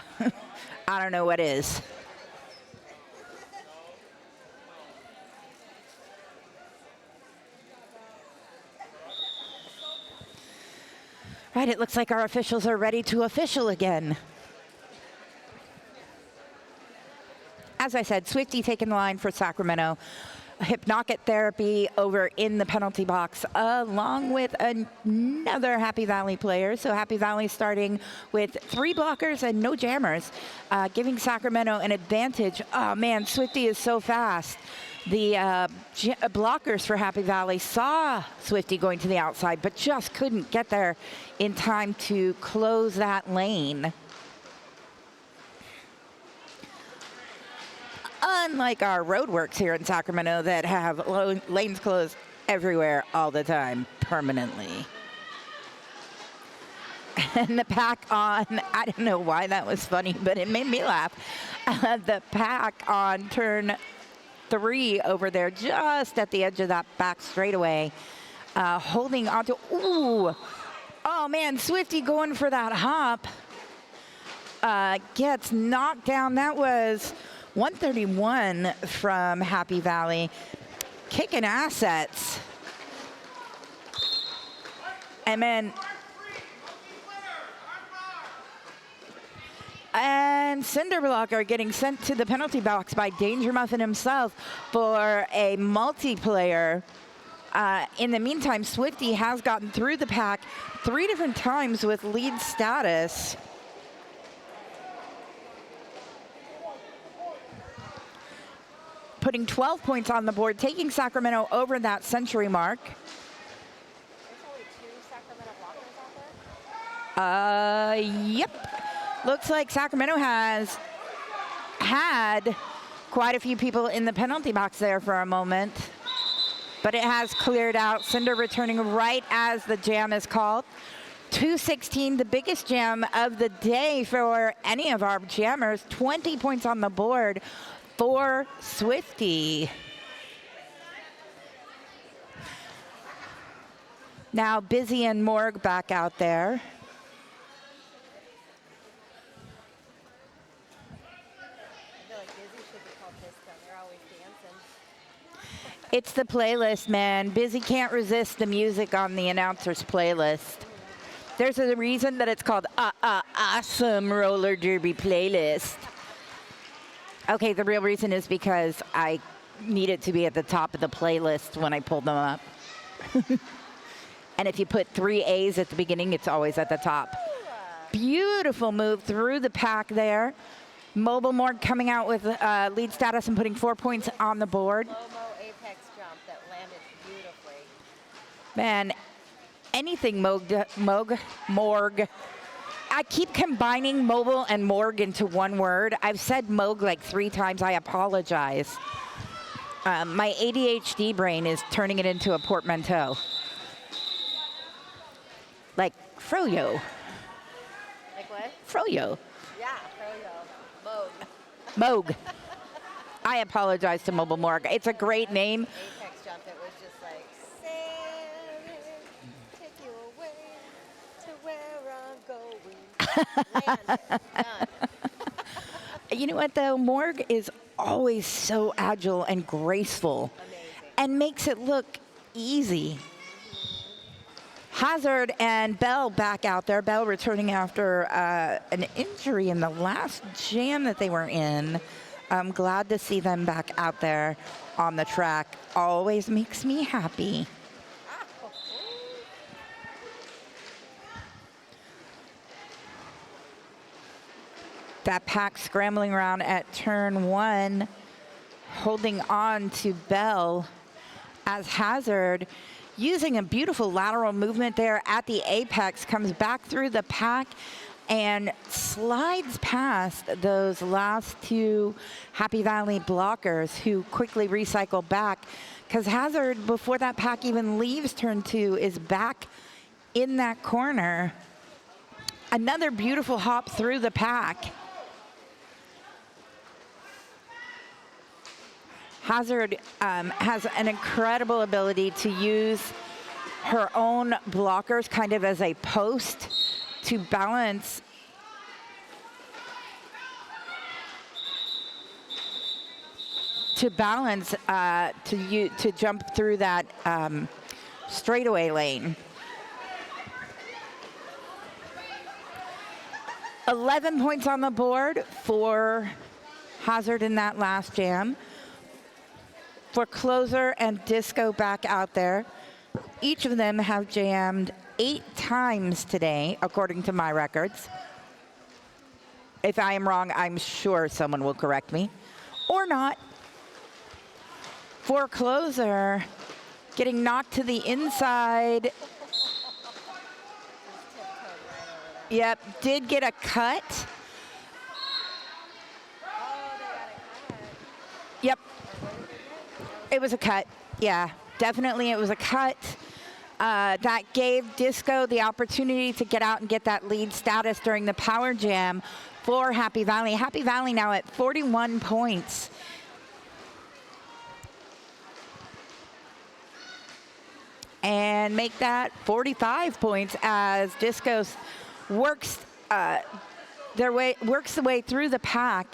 I don't know what is. Right, it looks like our officials are ready to official again. As I said, Swifty taking the line for Sacramento. Hypnotic therapy over in the penalty box, along with another Happy Valley player. So Happy Valley starting with 3 blockers and no jammers, giving Sacramento an advantage. Oh man, Swifty is so fast. The blockers for Happy Valley saw Swifty going to the outside, but just couldn't get there in time to close that lane. Unlike our roadworks here in Sacramento that have lanes closed everywhere all the time, permanently. And the pack on, I don't know why that was funny, but it made me laugh. The pack on turn 3 over there, just at the edge of that back straightaway, holding onto, ooh, oh man, Swifty going for that hop, gets knocked down. That was 131 from Happy Valley, kicking assets. And then, and Cinder Blocker getting sent to the penalty box by Danger Muffin himself for a multiplayer In the meantime, Swifty has gotten through the pack 3 different times with lead status. Putting 12 points on the board, taking Sacramento over that century mark. There's only 2 Sacramento blockers out there? Yep. Looks like Sacramento has had quite a few people in the penalty box there for a moment. But it has cleared out. Cinder returning right as the jam is called. 2:16, the biggest jam of the day for any of our jammers. 20 points on the board for Swifty. Now Busy and Morg back out there. I feel like Busy should be called disco. They're always dancing. It's the playlist, man. Busy can't resist the music on the announcer's playlist. There's a reason that it's called Awesome Roller Derby Playlist. Okay, the real reason is because I need it to be at the top of the playlist when I pull them up. And if you put 3 A's at the beginning, it's always at the top. Beautiful move through the pack there. Mobile Morg coming out with lead status and putting 4 points on the board. Slow-mo apex jump that landed beautifully. Man, anything Morg. I keep combining mobile and Morg into one word. I've said Moog like 3 times. I apologize. My ADHD brain is turning it into a portmanteau. Like Froyo. Like what? Froyo. Yeah, Froyo. Moog. Moog. I apologize to Mobile Morg. It's a great name. Apex jump, it was just like, sailing, take you away to where I'm going. Landed. Done. You know what, though? Morg is always so agile and graceful. Amazing. And makes it look easy. Hazard and Bell back out there. Bell returning after an injury in the last jam that they were in. I'm glad to see them back out there on the track. Always makes me happy. That pack scrambling around at turn 1, holding on to Bell as Hazard, using a beautiful lateral movement there at the apex, comes back through the pack and slides past those last 2 Happy Valley blockers who quickly recycle back, because Hazard, before that pack even leaves turn 2, is back in that corner. Another beautiful hop through the pack. Hazard has an incredible ability to use her own blockers kind of as a post to balance to jump through that straightaway lane. 11 points on the board for Hazard in that last jam. For Closer and Disco back out there, each of them have jammed 8 times today, according to my records. If I am wrong, I'm sure someone will correct me, or not. For Closer, getting knocked to the inside. Yep, did get a cut. Yep. It was a cut. Yeah, definitely it was a cut. That gave Disco the opportunity to get out and get that lead status during the power jam for Happy Valley. Happy Valley now at 41 points. And make that 45 points as Disco works the way through the pack.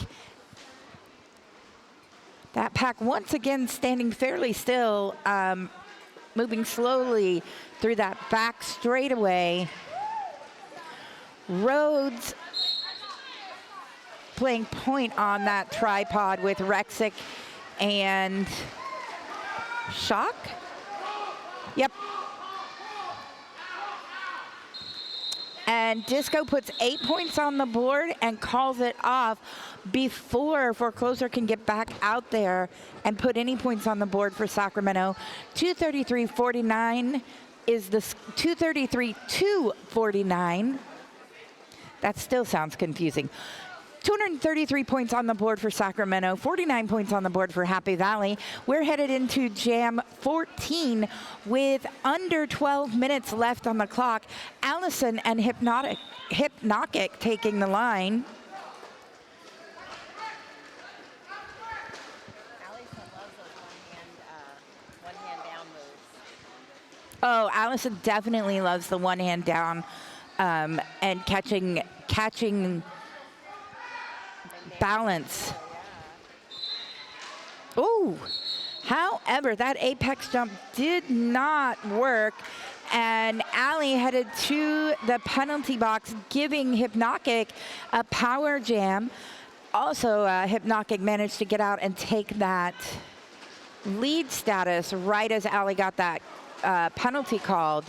That pack once again standing fairly still, moving slowly through that back straightaway. Rhodes playing point on that tripod with Rexic and Shock. Yep. And Disco puts 8 points on the board and calls it off before Forecloser can get back out there and put any points on the board for Sacramento. 233-49 is the 233-249. That still sounds confusing. 233 points on the board for Sacramento, 49 points on the board for Happy Valley. We're headed into Jam 14 with under 12 minutes left on the clock. Allison and Hypnotic taking the line. Allison loves those one-hand down moves. Oh, Allison definitely loves the one hand down and catching balance. Ooh. However, that apex jump did not work, and Allie headed to the penalty box, giving Hypnotic a power jam. Also, Hypnotic managed to get out and take that lead status right as Allie got that penalty called.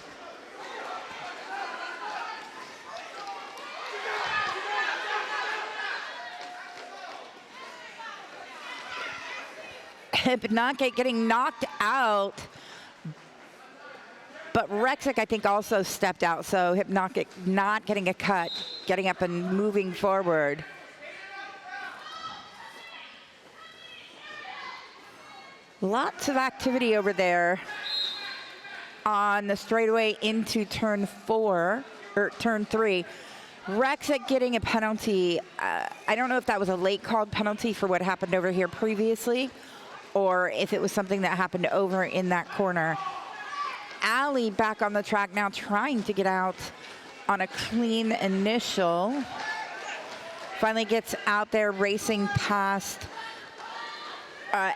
Hypnotic getting knocked out, but Rexic, I think, also stepped out, so Hypnotic not getting a cut, getting up and moving forward. Lots of activity over there on the straightaway into turn 4, or turn 3. Rexic getting a penalty. I don't know if that was a late called penalty for what happened over here previously, or if it was something that happened over in that corner. Allie back on the track now, trying to get out on a clean initial. Finally gets out there, racing past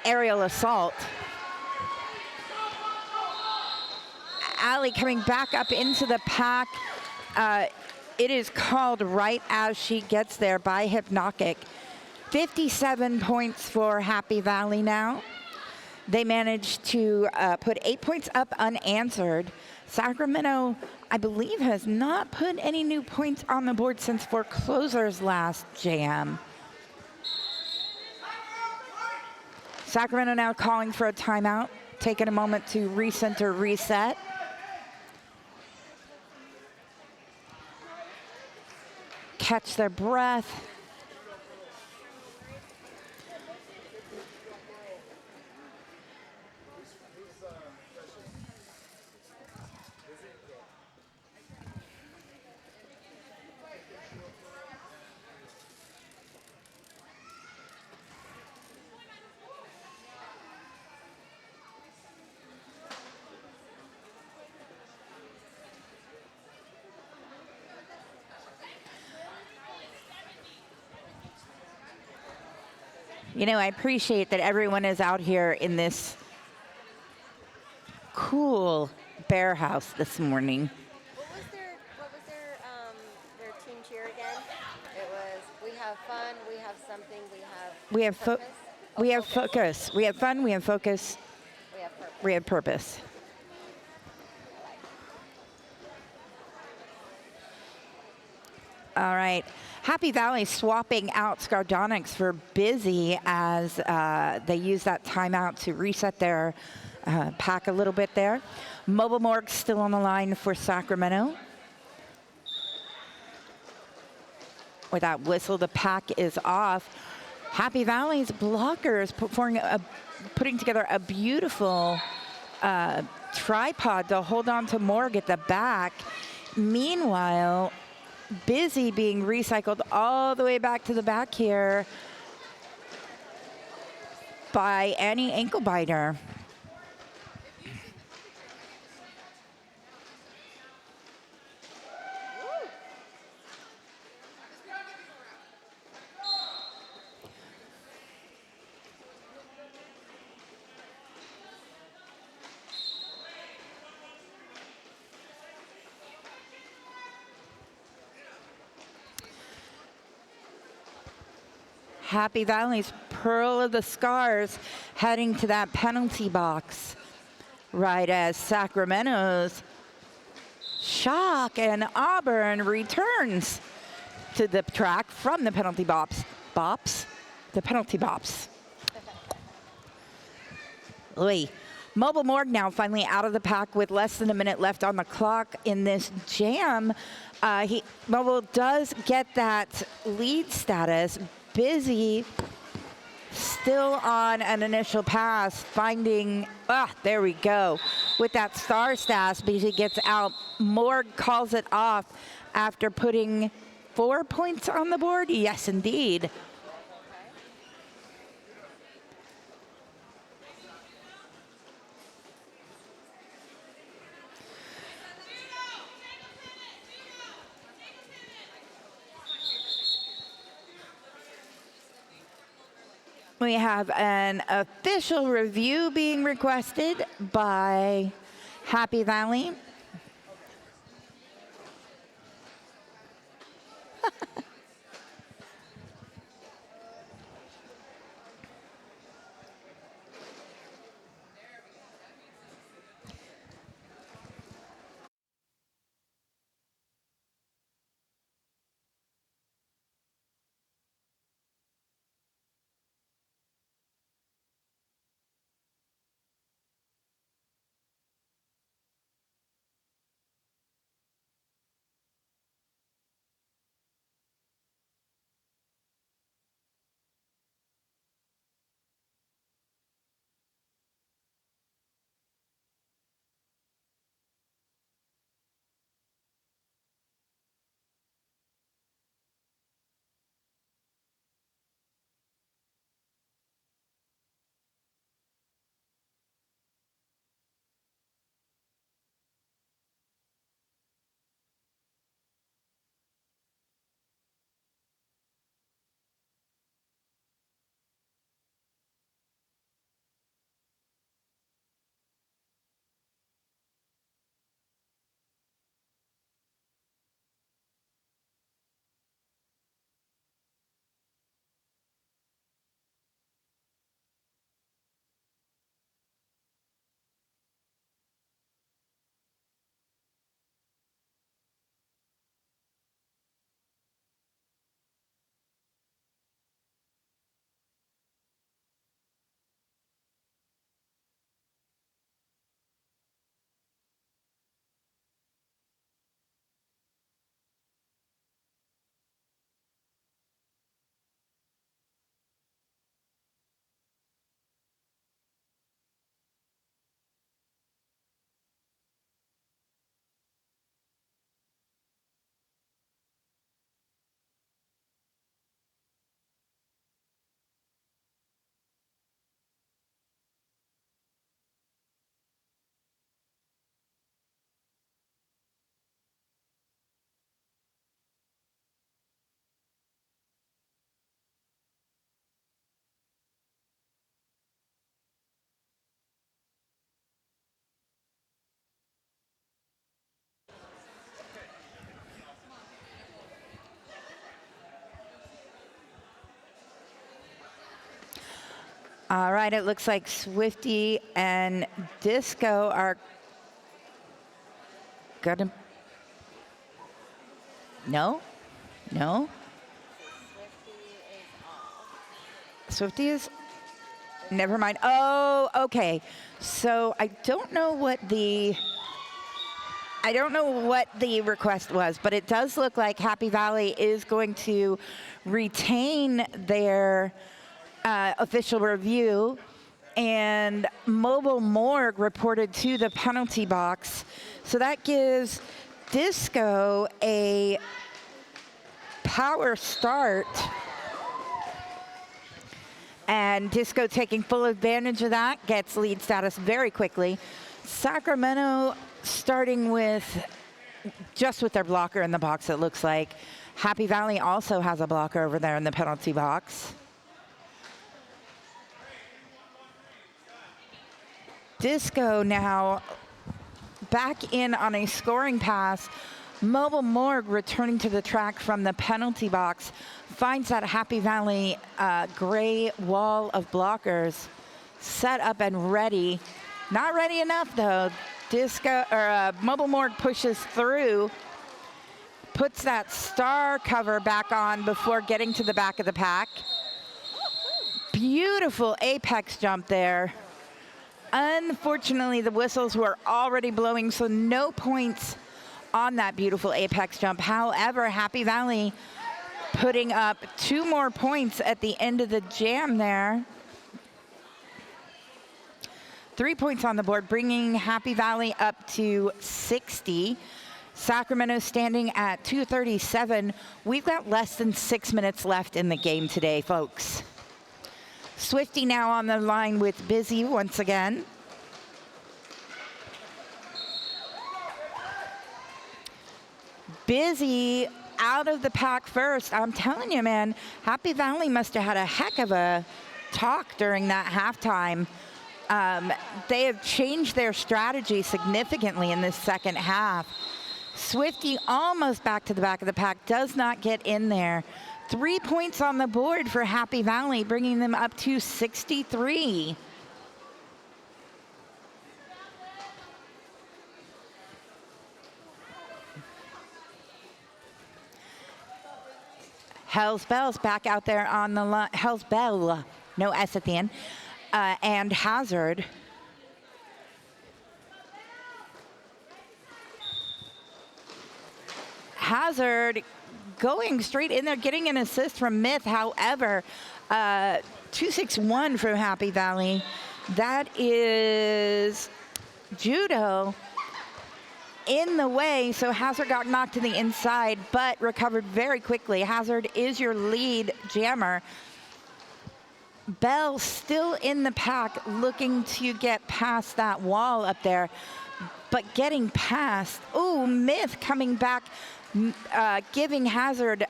Aerial Assault. Allie coming back up into the pack. It is called right as she gets there by Hypnotic. 57 points for Happy Valley now. They managed to put 8 points up unanswered. Sacramento, I believe, has not put any new points on the board since Forecloser's last jam. Sacramento now calling for a timeout, taking a moment to recenter, reset. Catch their breath. You know, I appreciate that everyone is out here in this cool bear house this morning. What was their team cheer again? It was, we have fun, we have something, we have purpose. We have focus. We have fun, we have focus, We have purpose. we have purpose. All right. Happy Valley swapping out Scardonics for Busy as they use that timeout to reset their pack a little bit there. Mobile Morgue still on the line for Sacramento. With that whistle, the pack is off. Happy Valley's blockers putting together a beautiful tripod to hold on to Morgue at the back. Meanwhile, Busy being recycled all the way back to the back here by Annie Anklebiter. Happy Valley's Pearl of the Scars heading to that penalty box. right as Sacramento's Shock and Auburn returns to the track from the penalty bops. The penalty bops. Oy. Mobile Morgue now finally out of the pack with less than a minute left on the clock in this jam. Mobile does get that lead status. Busy still on an initial pass, finding, there we go. With that star stash, Busy gets out. Morgue calls it off after putting 4 points on the board. Yes, indeed. We have an official review being requested by Happy Valley. All right, it looks like Swifty and Disco are gonna. No? Swifty is. Never mind. Oh, okay. So I don't know what the request was, but it does look like Happy Valley is going to retain their official review, and Mobile Morgue reported to the penalty box. So that gives Disco a power start, and Disco taking full advantage of that, gets lead status very quickly. Sacramento starting with their blocker in the box, it looks like. Happy Valley also has a blocker over there in the penalty box. Disco now back in on a scoring pass. Mobile Morgue returning to the track from the penalty box finds that Happy Valley gray wall of blockers set up and ready Not ready enough, though. Mobile Morgue pushes through, puts that star cover back on before getting to the back of the pack. Beautiful apex jump there. Unfortunately, the whistles were already blowing, so no points on that beautiful apex jump. However, Happy Valley putting up 2 more points at the end of the jam there. 3 points on the board, bringing Happy Valley up to 60. Sacramento standing at 237. We've got less than 6 minutes left in the game today, folks. Swifty now on the line with Busy once again. Busy out of the pack first. I'm telling you, man, Happy Valley must have had a heck of a talk during that halftime. They have changed their strategy significantly in this second half. Swifty almost back to the back of the pack, does not get in there. 3 points on the board for Happy Valley, bringing them up to 63. Hell's Bells back out there on the line. Hell's Bell, no S at the end. And Hazard. Hazard going straight in there, getting an assist from Myth. However, 261 from Happy Valley. That is Judo in the way, so Hazard got knocked to the inside, but recovered very quickly. Hazard is your lead jammer. Bell still in the pack, looking to get past that wall up there, but getting past. Ooh, Myth coming back, giving Hazard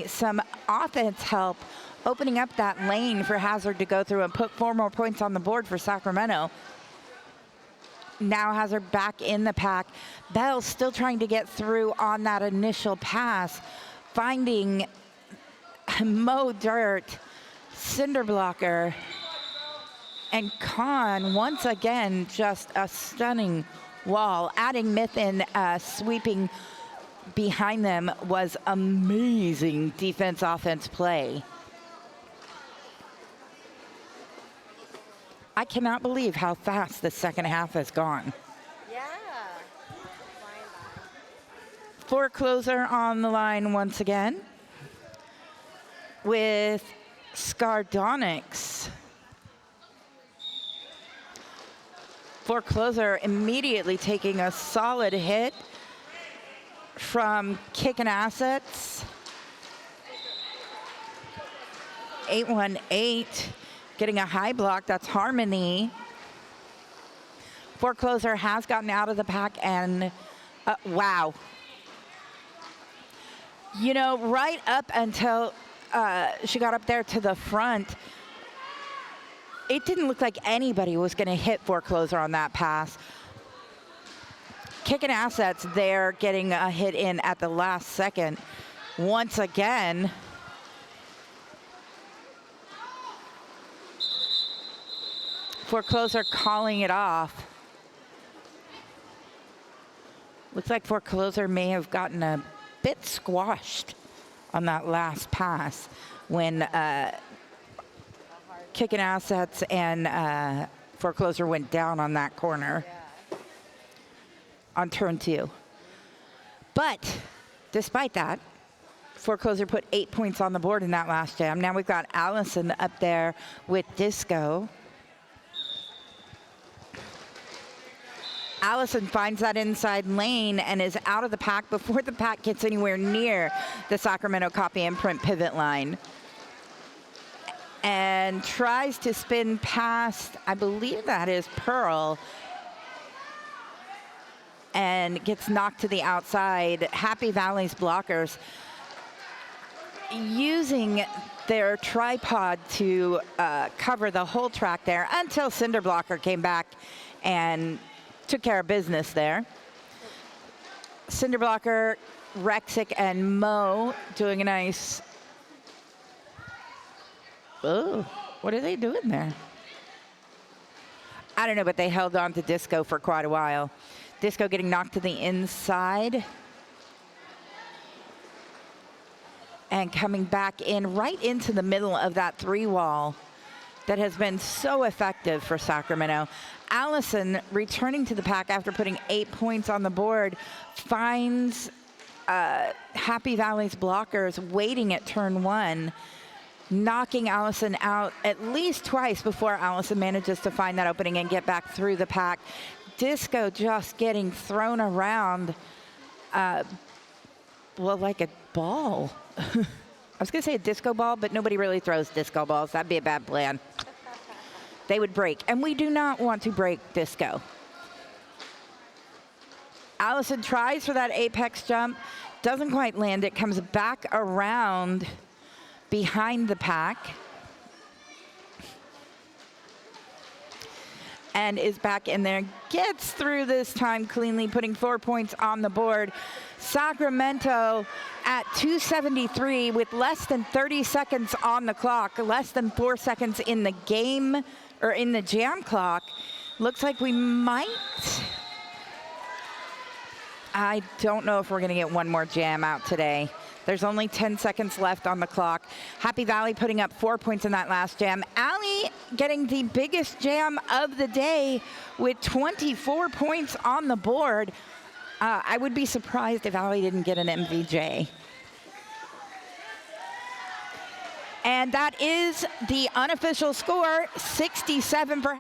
some offense help, opening up that lane for Hazard to go through and put 4 more points on the board for Sacramento. Now Hazard back in the pack. Bell still trying to get through on that initial pass, finding Mo Dirt, Cinder Blocker, and Khan once again just a stunning wall. Adding Myth in, sweeping behind them was amazing defense-offense play. I cannot believe how fast the second half has gone. Yeah. Forecloser on the line once again with Scardonics. Forecloser immediately taking a solid hit from Kickin' Assets. 818. Getting a high block, that's Harmony. Forecloser has gotten out of the pack and, wow. You know, right up until she got up there to the front, it didn't look like anybody was gonna hit Forecloser on that pass. Kicking Assets there, getting a hit in at the last second. Once again, Forecloser calling it off. Looks like Forecloser may have gotten a bit squashed on that last pass when Kicking Assets and Forecloser went down on that corner on turn 2. But despite that, Forecloser put 8 points on the board in that last jam. Now we've got Allison up there with Disco. Allison finds that inside lane and is out of the pack before the pack gets anywhere near the Sacramento copy and print pivot line. And tries to spin past, I believe that is Pearl, and gets knocked to the outside. Happy Valley's blockers using their tripod to cover the whole track there until Cinder Blocker came back and took care of business there. Cinder Blocker, Rexic, and Mo doing a nice. Oh, what are they doing there? I don't know, but they held on to Disco for quite a while. Disco getting knocked to the inside. And coming back in right into the middle of that 3-wall that has been so effective for Sacramento. Allison returning to the pack after putting 8 points on the board, finds Happy Valley's blockers waiting at turn 1, knocking Allison out at least twice before Allison manages to find that opening and get back through the pack. Disco just getting thrown around, well, like a ball. I was going to say a disco ball, but nobody really throws disco balls. That'd be a bad plan. They would break, and we do not want to break Disco. Allison tries for that apex jump, doesn't quite land it, comes back around behind the pack, and is back in there, gets through this time cleanly, putting 4 points on the board. Sacramento at 273 with less than 30 seconds on the clock, less than 4 seconds in the game, or in the jam clock. Looks like we might, I don't know if we're gonna get one more jam out today. There's only 10 seconds left on the clock. Happy Valley putting up 4 points in that last jam. Allie getting the biggest jam of the day with 24 points on the board. I would be surprised if Allie didn't get an MVJ. And that is the unofficial score, 67 for